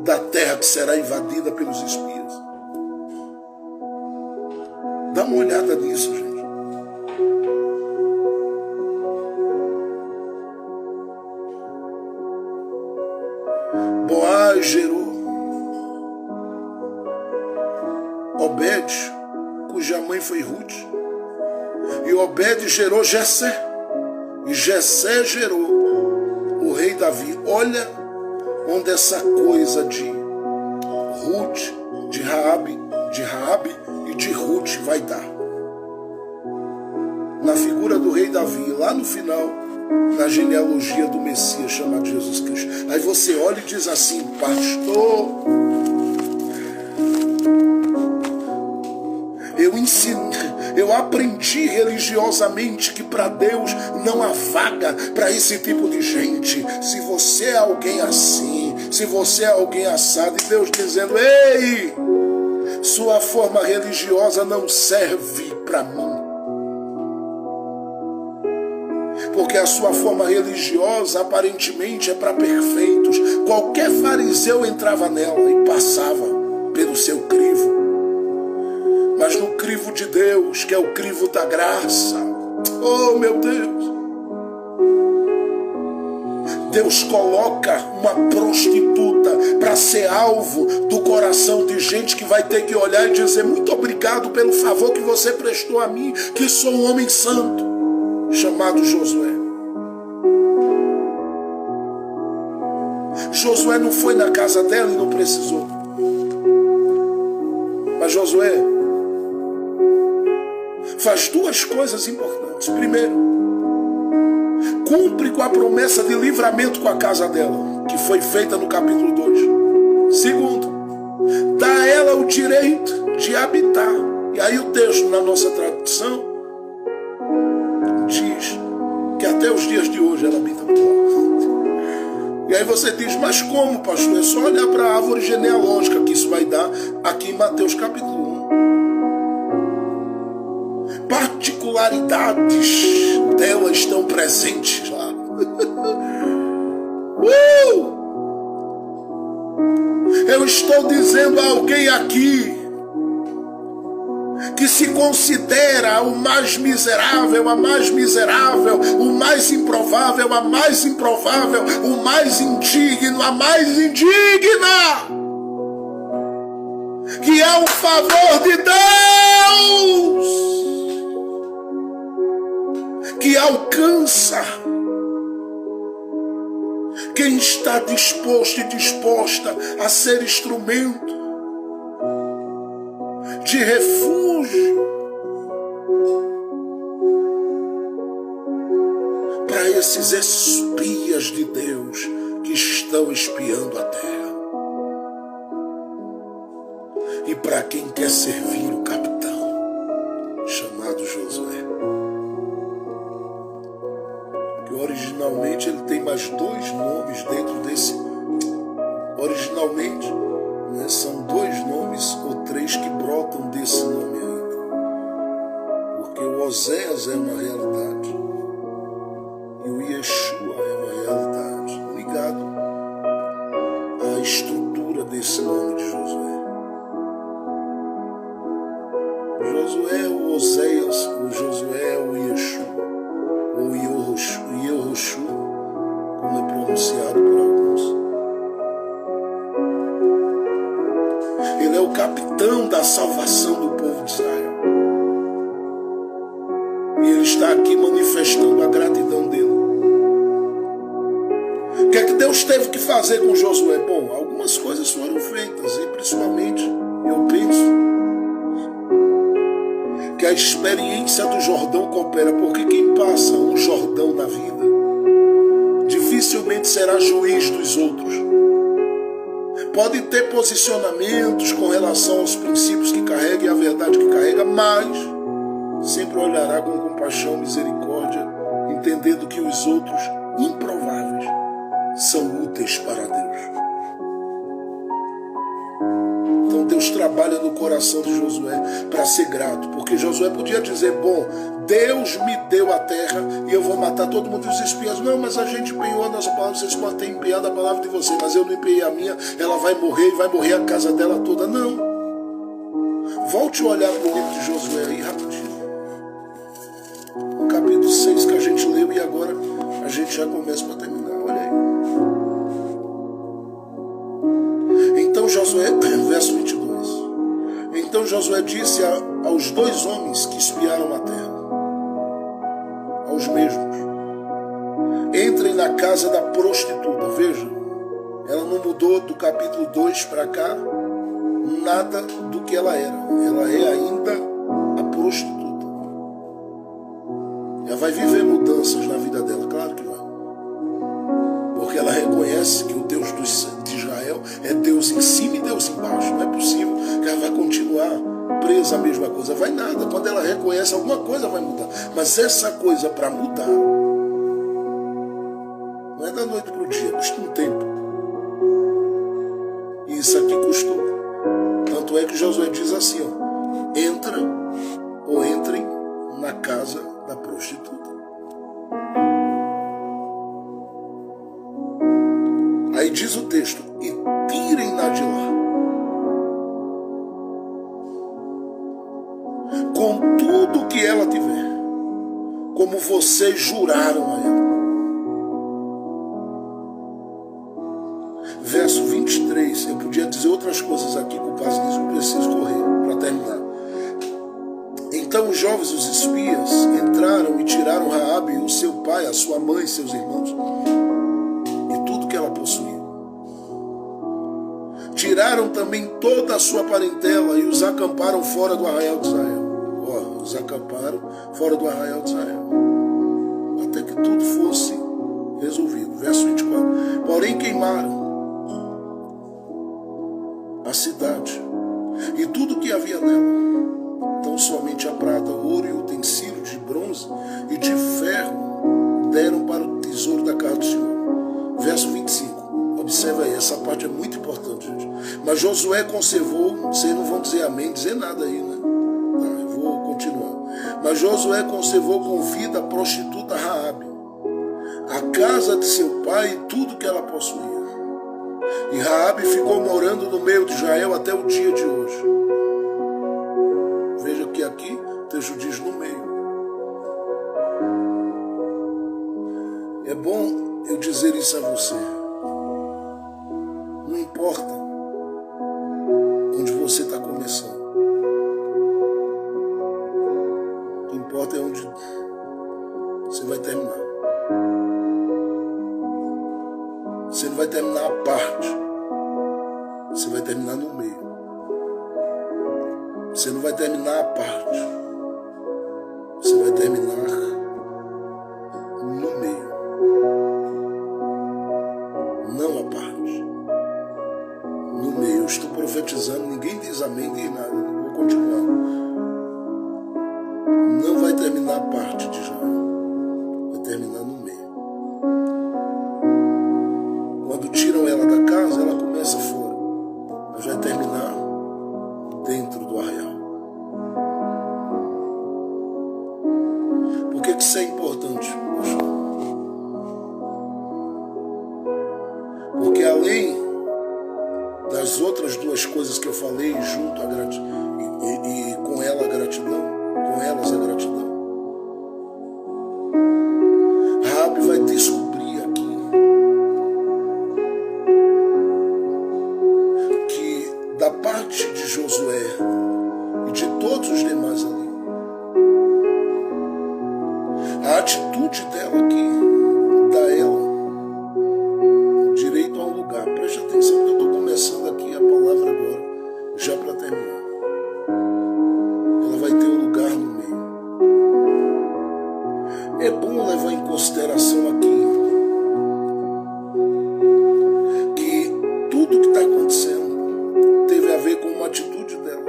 Speaker 1: da terra que será invadida pelos espias. Dá uma olhada nisso, gente. Boaz gerou Obed, cuja mãe foi Ruth. E Obed gerou Jessé. E Jessé gerou o rei Davi. Olha onde essa coisa de Ruth, de Raabe e de Ruth vai dar. Na figura do rei Davi, lá no final, na genealogia do Messias chamado Jesus Cristo. Aí você olha e diz assim, pastor, eu aprendi religiosamente que para Deus não há vaga para esse tipo de gente. Se você é alguém assim, se você é alguém assado, e Deus dizendo, ei, sua forma religiosa não serve para mim. Porque a sua forma religiosa aparentemente é para perfeitos. Qualquer fariseu entrava nela e passava pelo seu crivo. Mas no crivo de Deus, que é o crivo da graça, oh meu Deus, Deus coloca uma prostituta para ser alvo do coração de gente que vai ter que olhar e dizer, muito obrigado pelo favor que você prestou a mim, que sou um homem santo, chamado Josué. Josué não foi na casa dela e não precisou. Mas Josué faz duas coisas importantes. Primeiro, cumpre com a promessa de livramento com a casa dela, que foi feita no capítulo 2. Segundo, dá a ela o direito de habitar. E aí o texto, na nossa tradução, diz que até os dias de hoje ela habita por lá. E aí você diz, mas como, pastor? É só olhar para a árvore genealógica que isso vai dar aqui em Mateus capítulo 1. Particularidades dela estão presentes lá. Eu estou dizendo a alguém aqui que se considera o mais miserável, a mais miserável, o mais improvável, a mais improvável, o mais indigno, a mais indigna, que é um favor de Deus que alcança quem está disposto e disposta a ser instrumento de refúgio para esses espias de Deus que estão espiando a terra, e para quem quer servir o capitão chamado Josué, que originalmente ele tem mais dois nomes dentro desse. Originalmente, né, são dois nomes ou três que brotam desse nome ainda, porque o Oséias é uma realidade e o Yeshua é uma realidade, ligado à estrutura desse nome de Josué. Josué é o Oséias, o Josué é o Yeshua, ou Yehoshua, como é pronunciado por alguns. Ele é o capitão da salvação do povo de Israel. E ele está aqui manifestando a gratidão dele. O que é que Deus teve que fazer com Josué? Bom, algumas coisas foram feitas, e principalmente, eu penso, que a experiência do Jordão coopera, porque quem passa um Jordão na vida dificilmente será juiz dos outros. Pode ter posicionamentos com relação aos princípios que carrega e a verdade que carrega, mas sempre olhará com compaixão e misericórdia, entendendo que os outros improváveis são úteis para Deus. Então Deus trabalha no coração de Josué para ser grato, porque Josué podia dizer, bom, Deus me deu a terra e eu vou matar todo mundo dos espias. Não, mas a gente empenhou a nossa palavra, vocês podem ter empenhado a palavra de vocês, mas eu não empenhei a minha, ela vai morrer e vai morrer a casa dela toda. Não. Volte a olhar para o livro de Josué aí rapidinho. O capítulo 6 que a gente leu e agora a gente já começa para terminar. Olha aí. Então Josué, verso 22. Então Josué disse aos dois homens que espiaram a terra, aos mesmos, entrem na casa da prostituta. Veja, ela não mudou do capítulo 2 para cá nada do que ela era. Ela é ainda a prostituta. Ela vai viver mudanças na vida dela, claro que vai, porque ela reconhece que o Deus de Israel é Deus em cima e Deus embaixo. Não é possível que ela vai continuar presa à mesma coisa. Vai nada. Quando ela reconhece, alguma coisa vai mudar. Mas essa coisa para mudar não é da noite para o dia, custa um tempo. E isso aqui custou. Tanto é que Josué diz assim, ó, entrem na casa da prostituta. Aí diz o texto, e tirem-na de lá, com tudo que ela tiver, como vocês juraram a ela. Verso 23, eu podia dizer outras coisas aqui, por causa disso eu preciso correr para terminar. Então os jovens, os espias, entraram e tiraram Raabe, o seu pai, a sua mãe e seus irmãos, e tudo que ela possuía. Tiraram também toda a sua parentela e os acamparam fora do arraial de Israel. Os acamparam fora do arraial de Israel, até que tudo fosse resolvido. Verso 24. Porém queimaram a cidade e tudo que havia nela, tão somente a prata, o ouro e o utensílio de bronze e de ferro deram para o tesouro da casa do Senhor. Verso 25. Observa aí, essa parte é muito importante, gente. Mas Josué conservou, vocês não vão dizer amém, dizer nada aí, né? Tá, eu vou continuar. Mas Josué conservou com vida a prostituta Raabe, a casa de seu pai e tudo que ela possuía. E Raabe ficou morando no meio de Israel até o dia de hoje. Veja que aqui o texto diz no meio. É bom eu dizer isso a você. Não importa onde você está começando. O que importa é onde você vai terminar. Você não vai terminar a parte. Você vai terminar no meio. Você não vai terminar a parte. Você vai terminar no meio. Não a parte. No meio. Eu estou profetizando. Ninguém diz amém, nem nada. Eu vou continuar. Não vai terminar a parte de Israel. Vai terminar no meio. Quando tiram ela da casa, ela começa fora. Mas vai terminar dentro do arraial. Por que isso é importante, pastor? Porque além das outras duas coisas que eu falei, junto à gratidão e com ela a gratidão, com elas a gratidão, Raabe vai descobrir aqui que da parte de Josué e de todos os demais ali, a atitude dela aqui dá ela direito a um lugar. Preste atenção que eu estou começando aqui a palavra agora, já para terminar. Ela vai ter um lugar no meio. É bom levar em consideração aqui que tudo que está acontecendo teve a ver com uma atitude dela,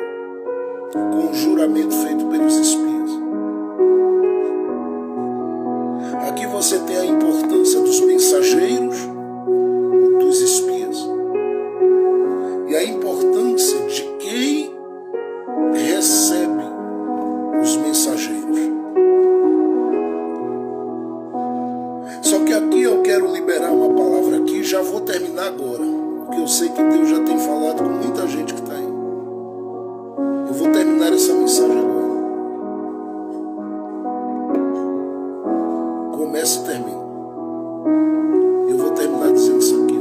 Speaker 1: com um juramento feito pelos espias. Aqui você tem a importância dos mensageiros, dos espias, e a importância de quem recebe os mensageiros. Só que aqui eu quero liberar uma palavra aqui, já vou terminar agora, porque eu sei que Deus já tem falado com muita gente que está aí. Eu vou terminar essa mensagem agora. Começa e termina. Eu vou terminar dizendo isso aqui.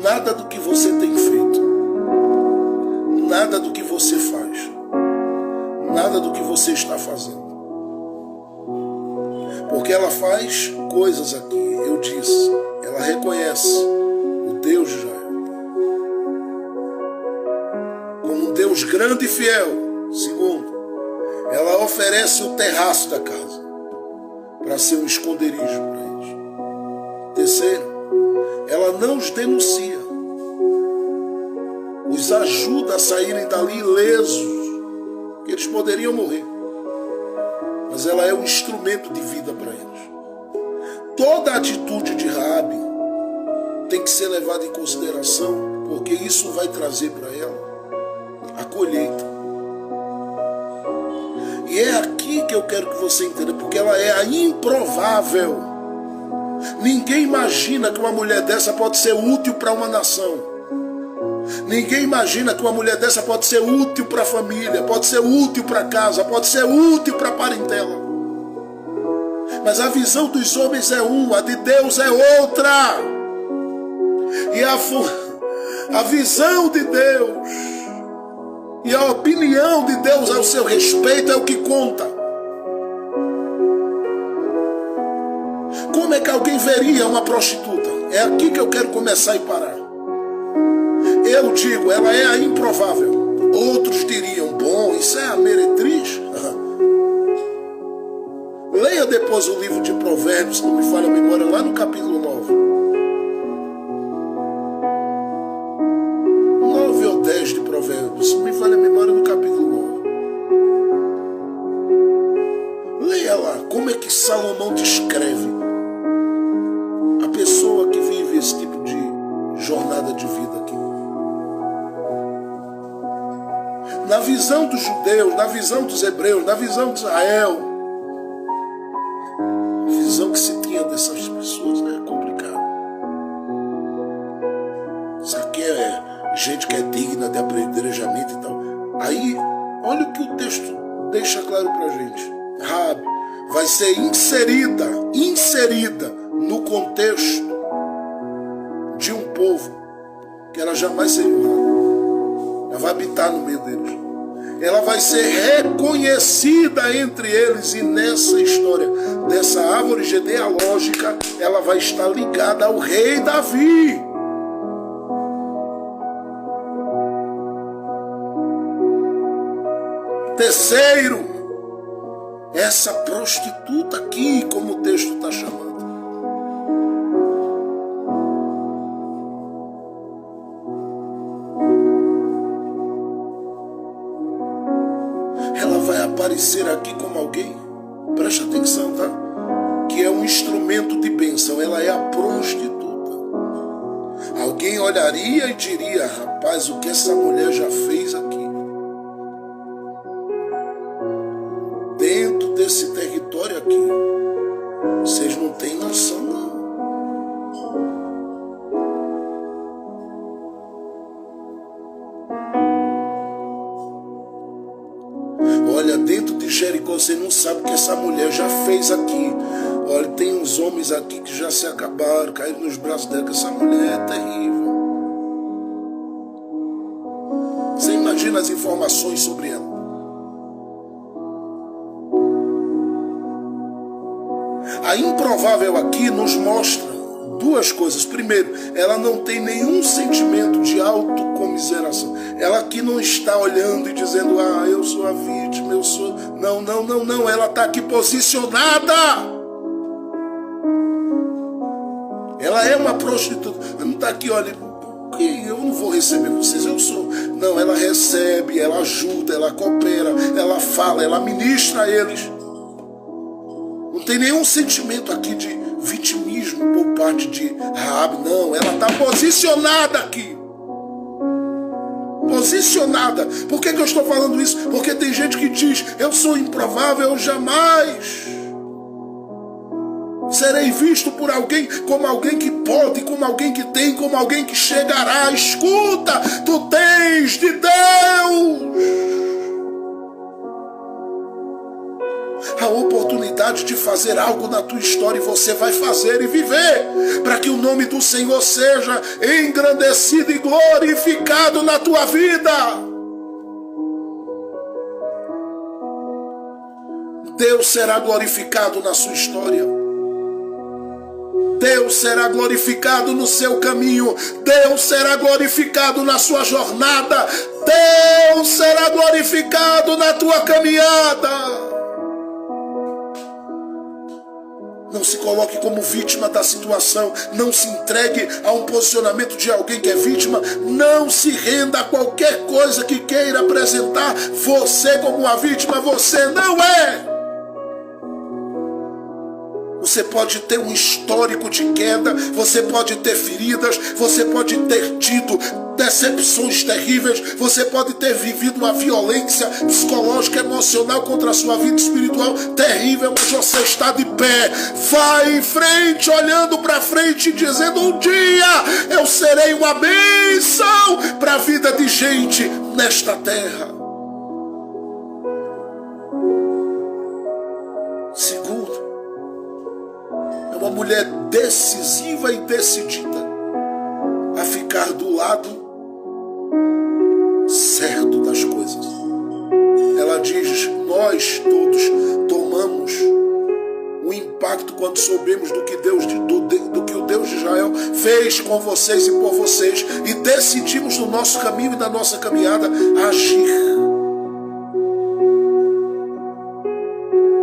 Speaker 1: Nada do que você tem feito, nada do que você faz, nada do que você está fazendo, porque ela faz coisas aqui, eu disse, ela reconhece o Deus de Israel como um Deus grande e fiel. Segundo, ela oferece o terraço da casa para ser um esconderijo para eles. Terceiro, ela não os denuncia, os ajuda a saírem dali ilesos, que eles poderiam morrer, mas ela é um instrumento de vida para eles. Toda a atitude de Raabe tem que ser levada em consideração, porque isso vai trazer para ela a colheita. E é aqui que eu quero que você entenda, porque ela é a improvável. Ninguém imagina que uma mulher dessa pode ser útil para uma nação. Ninguém imagina que uma mulher dessa pode ser útil para a família, pode ser útil para a casa, pode ser útil para a parentela. Mas a visão dos homens é uma, a de Deus é outra. E a visão de Deus e a opinião de Deus ao seu respeito é o que conta. Como é que alguém veria uma prostituta? É aqui que eu quero começar e parar. Eu digo, ela é a improvável. Outros diriam, bom, isso é a meretriz. Leia depois o livro de Provérbios, se não me falha a memória, lá no capítulo 9. 9 ou 10 de Provérbios, se não me falha a memória, no capítulo 9. Leia lá como é que Salomão descreve a pessoa que vive esse tipo de jornada de vida aqui. Na visão dos judeus, na visão dos hebreus, na visão de Israel, a visão que se tinha dessas pessoas é complicada. Isso aqui é gente que é digna de apedrejamento e tal. Aí, olha o que o texto deixa claro pra gente. Raabe vai ser inserida no contexto de um povo que ela jamais seria honrada. Ela vai habitar no meio deles. Ela vai ser reconhecida entre eles, e nessa história dessa árvore genealógica, ela vai estar ligada ao rei Davi. Terceiro, essa prostituta aqui, como o texto está chamando. Ela vai aparecer aqui como alguém, preste atenção, tá? Que é um instrumento de bênção. Ela é a prostituta. Alguém olharia e diria, rapaz, o que essa mulher já fez aqui? Dentro desse território aqui, vocês não têm noção, não. Olha, dentro de Jericó, você não sabe o que essa mulher já fez aqui. Olha, tem uns homens aqui que já se acabaram, caíram nos braços dela, que essa mulher é terrível. Você imagina as informações sobre ela. A improvável aqui nos mostra duas coisas. Primeiro, ela não tem nenhum sentimento de autocomiseração. Ela aqui não está olhando e dizendo, ah, eu sou a vítima, eu sou... Não, não, não, não. Ela está aqui posicionada. Ela é uma prostituta. Ela não está aqui, olha, eu não vou receber vocês, eu sou... Não, ela recebe, ela ajuda, ela coopera, ela fala, ela ministra a eles. Não tem nenhum sentimento aqui de vitimismo por parte de Raabe, não. Ela está posicionada aqui. Posicionada. Por que eu estou falando isso? Porque tem gente que diz, eu sou improvável, eu jamais serei visto por alguém como alguém que pode, como alguém que tem, como alguém que chegará. Escuta, tu tens de Deus a oportunidade de fazer algo na tua história, e você vai fazer e viver para que o nome do Senhor seja engrandecido e glorificado na tua vida. Deus será glorificado na sua história. Deus será glorificado no seu caminho. Deus será glorificado na sua jornada. Deus será glorificado na tua caminhada. Não se coloque como vítima da situação. Não se entregue a um posicionamento de alguém que é vítima. Não se renda a qualquer coisa que queira apresentar você como uma vítima. Você não é. Você pode ter um histórico de queda, você pode ter feridas, você pode ter tido decepções terríveis, você pode ter vivido uma violência psicológica, emocional contra a sua vida espiritual terrível, mas você está de pé. Vai em frente, olhando para frente, dizendo, um dia eu serei uma bênção para a vida de gente nesta terra. Segundo, uma mulher decisiva e decidida a ficar do lado certo das coisas. Ela diz, nós todos tomamos o impacto impacto quando soubemos do que o Deus de Israel fez com vocês e por vocês, e decidimos no nosso caminho e na nossa caminhada agir.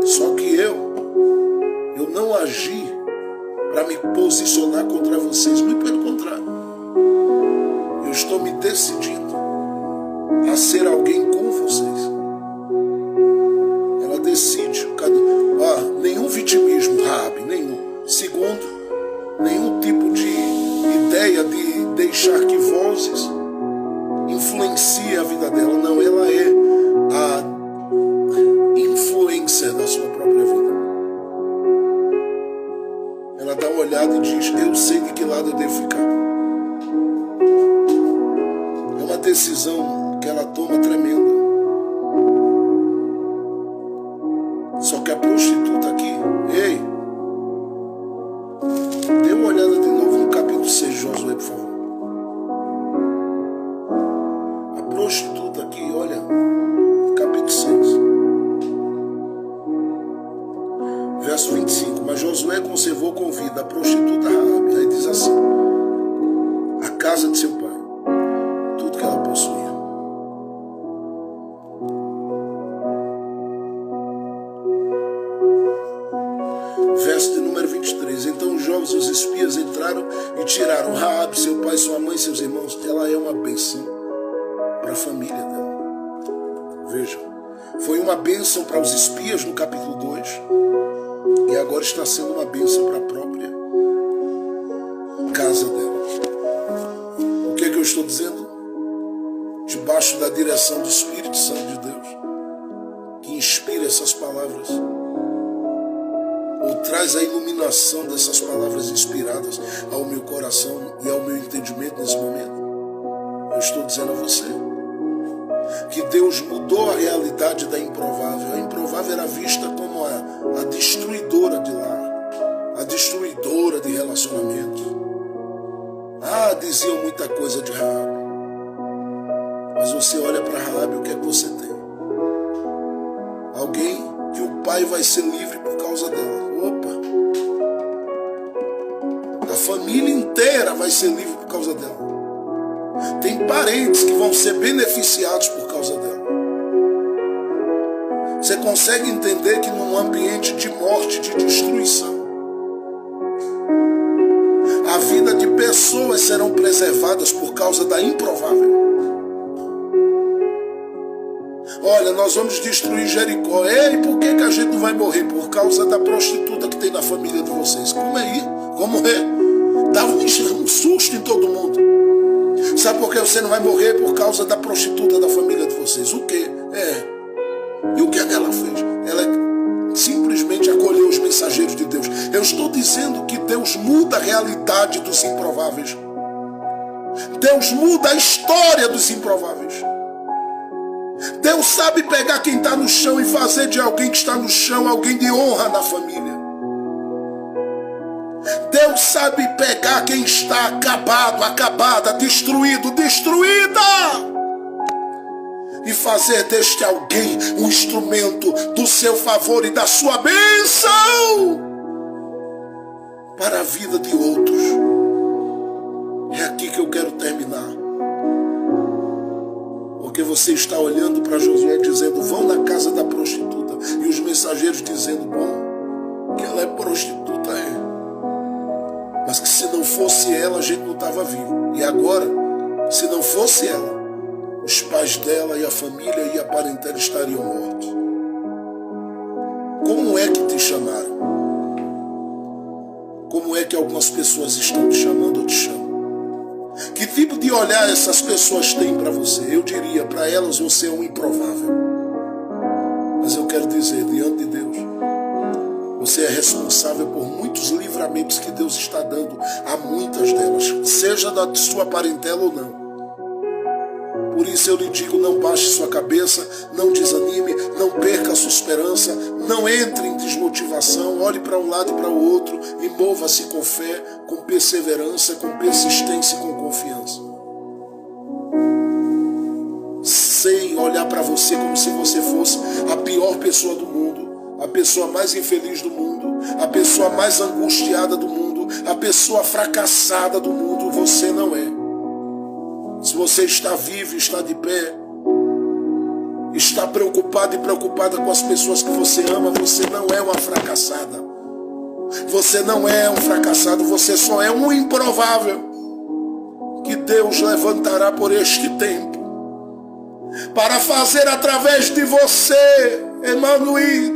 Speaker 1: Só que eu não agi para me posicionar contra vocês, muito pelo contrário. Eu estou me decidindo a ser alguém com vocês. Ela decide. Nenhum vitimismo, Raabe, nenhum. Segundo, nenhum tipo de ideia de deixar que vozes influenciem a vida dela. Não, ela é a influência da sua própria vida. Ela dá uma olhada e diz: eu sei de que lado eu devo ficar. É uma decisão que ela toma tremenda. Só que a prostituta aqui, ei, dê uma olhada de novo no capítulo 6 de Josué, por favor. A prostituta aqui, olha, capítulo 6, verso 25. Mas Josué conservou com vida a prostituta Raabe. Aí diz assim: a casa de seu pai, tudo que ela possuía. Verso de número 23. Então os jovens, os espias, entraram e tiraram Raabe, seu pai, sua mãe e seus irmãos. Ela é uma bênção para a família dela. Veja, foi uma bênção para os espias no capítulo 2 e agora está sendo uma bênção para a própria casa dela. O que é que eu estou dizendo? Debaixo da direção do Espírito Santo de Deus, que inspira essas palavras, ou traz a iluminação dessas palavras inspiradas ao meu coração e ao meu entendimento nesse momento. Eu estou dizendo a você que Deus mudou a realidade da improvável. A improvável era vista como a destruidora de lar, a destruidora de relacionamentos. Diziam muita coisa de Raabe, mas você olha para Raabe, o que é que você tem? Alguém que o pai vai ser livre por causa dela. Opa! A família inteira vai ser livre por causa dela. Tem parentes que vão ser beneficiados por causa dela. Você consegue entender que num ambiente de morte, de destruição, a vida de pessoas serão preservadas por causa da improvável. Olha, nós vamos destruir Jericó. Ei, por que a gente não vai morrer? Por causa da prostituta que tem na família de vocês. Como é isso? Como é? Dá um susto em todo mundo. Sabe por que você não vai morrer? Por causa da prostituta da família de vocês. O quê? E o que é que ela fez? Ela simplesmente acolheu os mensageiros de Deus. Eu estou dizendo que Deus muda a realidade dos improváveis. Deus muda a história dos improváveis. Deus sabe pegar quem está no chão e fazer de alguém que está no chão alguém de honra na família. Deus sabe pegar quem está acabado, acabada, destruído, destruída, e fazer deste alguém um instrumento do seu favor e da sua bênção para a vida de outros. É aqui que eu quero terminar. Porque você está olhando para Josué dizendo: vão na casa da prostituta. E os mensageiros dizendo: bom, que ela é prostituta, mas que se não fosse ela, a gente não estava vivo. E agora, se não fosse ela, os pais dela e a família e a parentela estariam mortos. Como é que te chamaram? Como é que algumas pessoas estão te chamando ou te chamam? Que tipo de olhar essas pessoas têm para você? Eu diria, para elas você é um improvável. Mas eu quero dizer, diante de Deus, você é responsável por muitos livramentos que Deus está dando a muitas delas, seja da sua parentela ou não. Por isso eu lhe digo, não baixe sua cabeça, não desanime, não perca a sua esperança, não entre em desmotivação, olhe para um lado e para o outro e mova-se com fé, com perseverança, com persistência e com confiança. Sem olhar para você como se você fosse a pior pessoa do mundo, a pessoa mais infeliz do mundo, a pessoa mais angustiada do mundo, a pessoa fracassada do mundo, você não é. Se você está vivo, está de pé, está preocupado e preocupada com as pessoas que você ama, você não é uma fracassada. Você não é um fracassado, você só é um improvável que Deus levantará por este tempo para fazer através de você, Emanuel,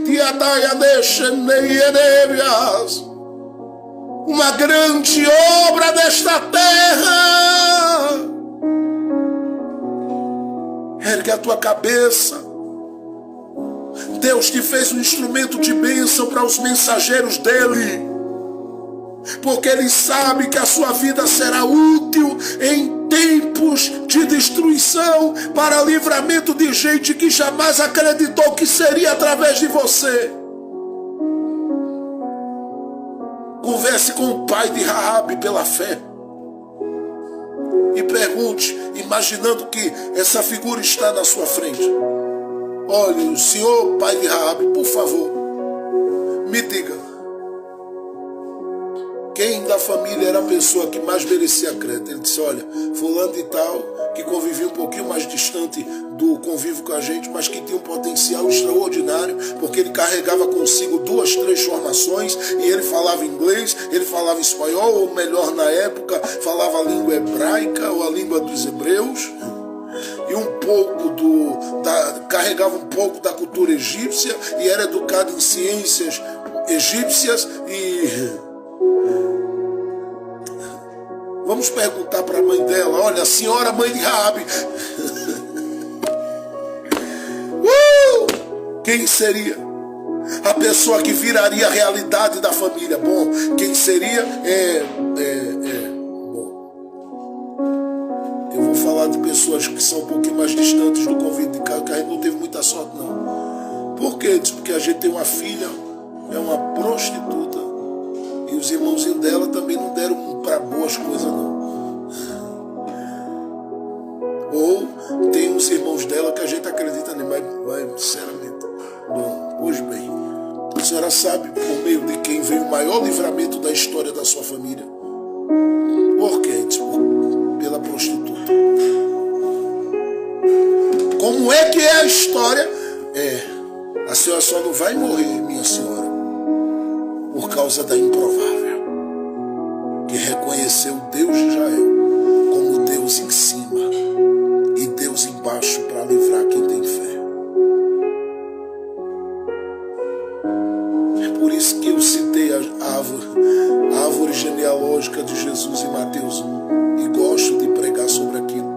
Speaker 1: uma grande obra desta terra. Ergue a tua cabeça. Deus te fez um instrumento de bênção para os mensageiros dele, porque ele sabe que a sua vida será útil em tempos de destruição, para livramento de gente que jamais acreditou que seria através de você. Converse com o pai de Raabe pela fé e pergunte, imaginando que essa figura está na sua frente: olha, o senhor pai de Raabe, por favor, me diga, quem da família era a pessoa que mais merecia crédito? Ele disse: olha, fulano e tal, que convivia um pouquinho mais distante do convívio com a gente, mas que tinha um potencial extraordinário, porque ele carregava consigo 2, 3 formações, e ele falava inglês, ele falava espanhol, ou melhor, na época, falava a língua hebraica, ou a língua dos hebreus, e um pouco carregava um pouco da cultura egípcia, e era educado em ciências egípcias. E vamos perguntar para a mãe dela: olha, a senhora mãe de Raabe, quem seria a pessoa que viraria a realidade da família? Bom, quem seria bom, eu vou falar de pessoas que são um pouquinho mais distantes do convívio de casa, que a gente não teve muita sorte, não. Por quê? Porque a gente tem uma filha, é uma prostituta, e os irmãozinhos dela também não deram para boas coisas, não. Ou tem uns irmãos dela que a gente acredita nele, mas sinceramente, bom, hoje bem, a senhora sabe por meio de quem veio o maior livramento da história da sua família? Por quê? Pela prostituta. Como é que é a história? A senhora só não vai morrer, minha senhora, por causa da improvável, que reconheceu o Deus de Israel como Deus em cima e Deus embaixo para livrar quem tem fé. É por isso que eu citei a árvore genealógica de Jesus em Mateus 1 e gosto de pregar sobre aquilo,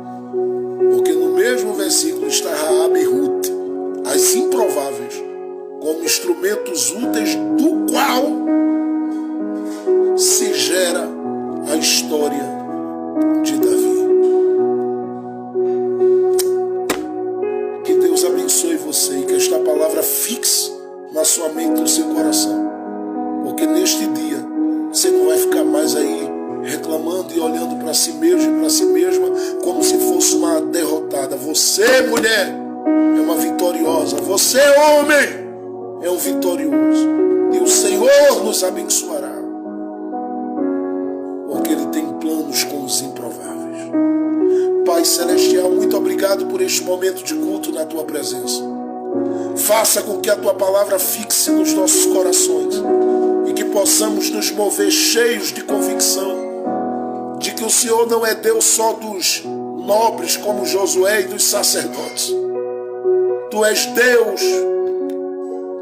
Speaker 1: porque no mesmo versículo está Raabe e Ruth, as improváveis, como instrumentos úteis do qual se gera a história de Davi. Que Deus abençoe você e que esta palavra fixe na sua mente e no seu coração, porque neste dia você não vai ficar mais aí reclamando e olhando para si mesmo e para si mesma como se fosse uma derrotada. Você, mulher, é uma vitoriosa. Você, homem, é um vitorioso. E o Senhor nos abençoará, porque Ele tem planos com os improváveis. Pai Celestial, muito obrigado por este momento de culto na Tua presença. Faça com que a Tua palavra fixe nos nossos corações e que possamos nos mover cheios de convicção de que o Senhor não é Deus só dos nobres como Josué e dos sacerdotes. Tu és Deus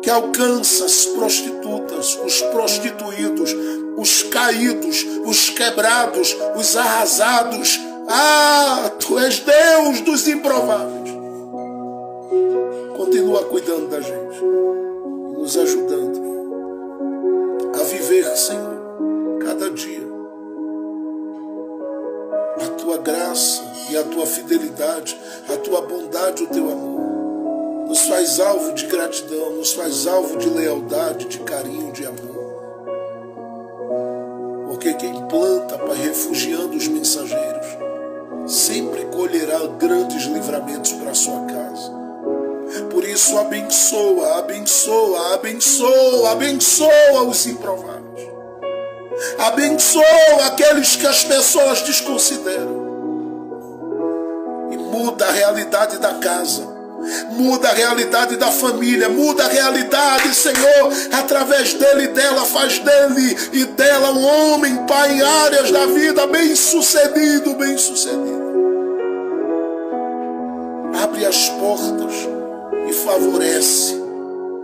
Speaker 1: que alcança as prostitutas, os prostituídos, os caídos, os quebrados, os arrasados. Tu és Deus dos improváveis. Continua cuidando da gente, nos ajudando a viver, Senhor, cada dia a Tua graça e a Tua fidelidade, a Tua bondade, o Teu amor. Nos faz alvo de gratidão, nos faz alvo de lealdade, de carinho, de amor. Porque quem planta, Pai, refugiando os mensageiros, sempre colherá grandes livramentos para a sua casa. Por isso abençoa, abençoa, abençoa, abençoa os improváveis. Abençoa aqueles que as pessoas desconsideram. E muda a realidade da casa. Muda a realidade da família. Muda a realidade, Senhor. Através dele e dela, faz dele e dela um homem, pai, em áreas da vida bem-sucedido, bem-sucedido. Abre as portas e favorece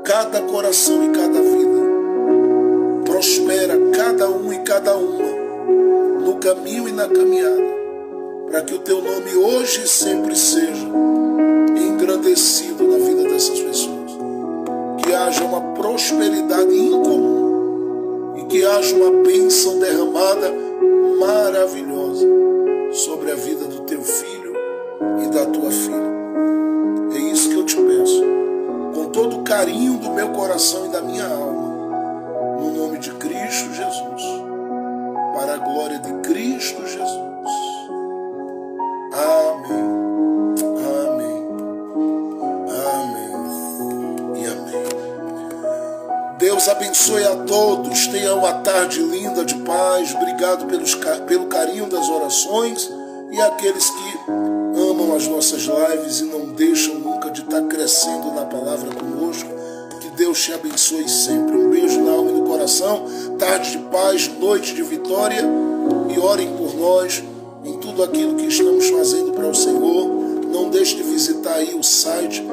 Speaker 1: cada coração e cada vida. Prospera cada um e cada uma no caminho e na caminhada, para que o teu nome hoje e sempre seja engrandecido na vida dessas pessoas. Que haja uma prosperidade incomum e que haja uma bênção derramada maravilhosa sobre a vida do teu filho e da tua filha. É isso que eu te peço, com todo o carinho do meu coração e da minha alma, no nome de Cristo Jesus, para a glória de Cristo Jesus. Amém, amém, amém e amém. Deus abençoe a todos, tenha uma tarde linda de paz. Obrigado pelo carinho das orações e aqueles que amam as nossas lives e não deixam nunca de estar crescendo na palavra conosco. Que Deus te abençoe sempre. Um beijo na alma e no coração. Tarde de paz, noite de vitória. E orem por nós em tudo aquilo que estamos fazendo para o Senhor. Não deixe de visitar aí o site,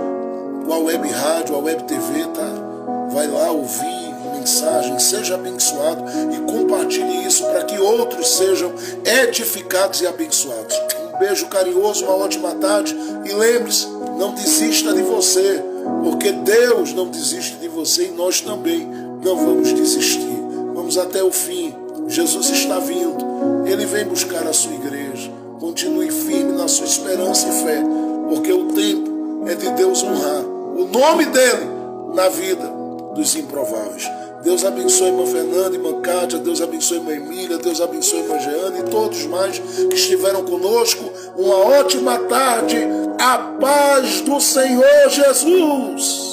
Speaker 1: a web rádio, a web TV, tá? Vai lá ouvir mensagem, seja abençoado e compartilhe isso para que outros sejam edificados e abençoados. Um beijo carinhoso, uma ótima tarde e lembre-se, não desista de você, porque Deus não desiste de você e nós também não vamos desistir. Vamos até o fim. Jesus está vindo, Ele vem buscar a sua igreja. Continue firme na sua esperança e fé, porque o tempo é de Deus honrar o nome dEle na vida dos improváveis. Deus abençoe a irmã Fernanda, irmã Cátia, Deus abençoe a irmã Emília, Deus abençoe a irmã Jeane e todos mais que estiveram conosco. Uma ótima tarde, a paz do Senhor Jesus.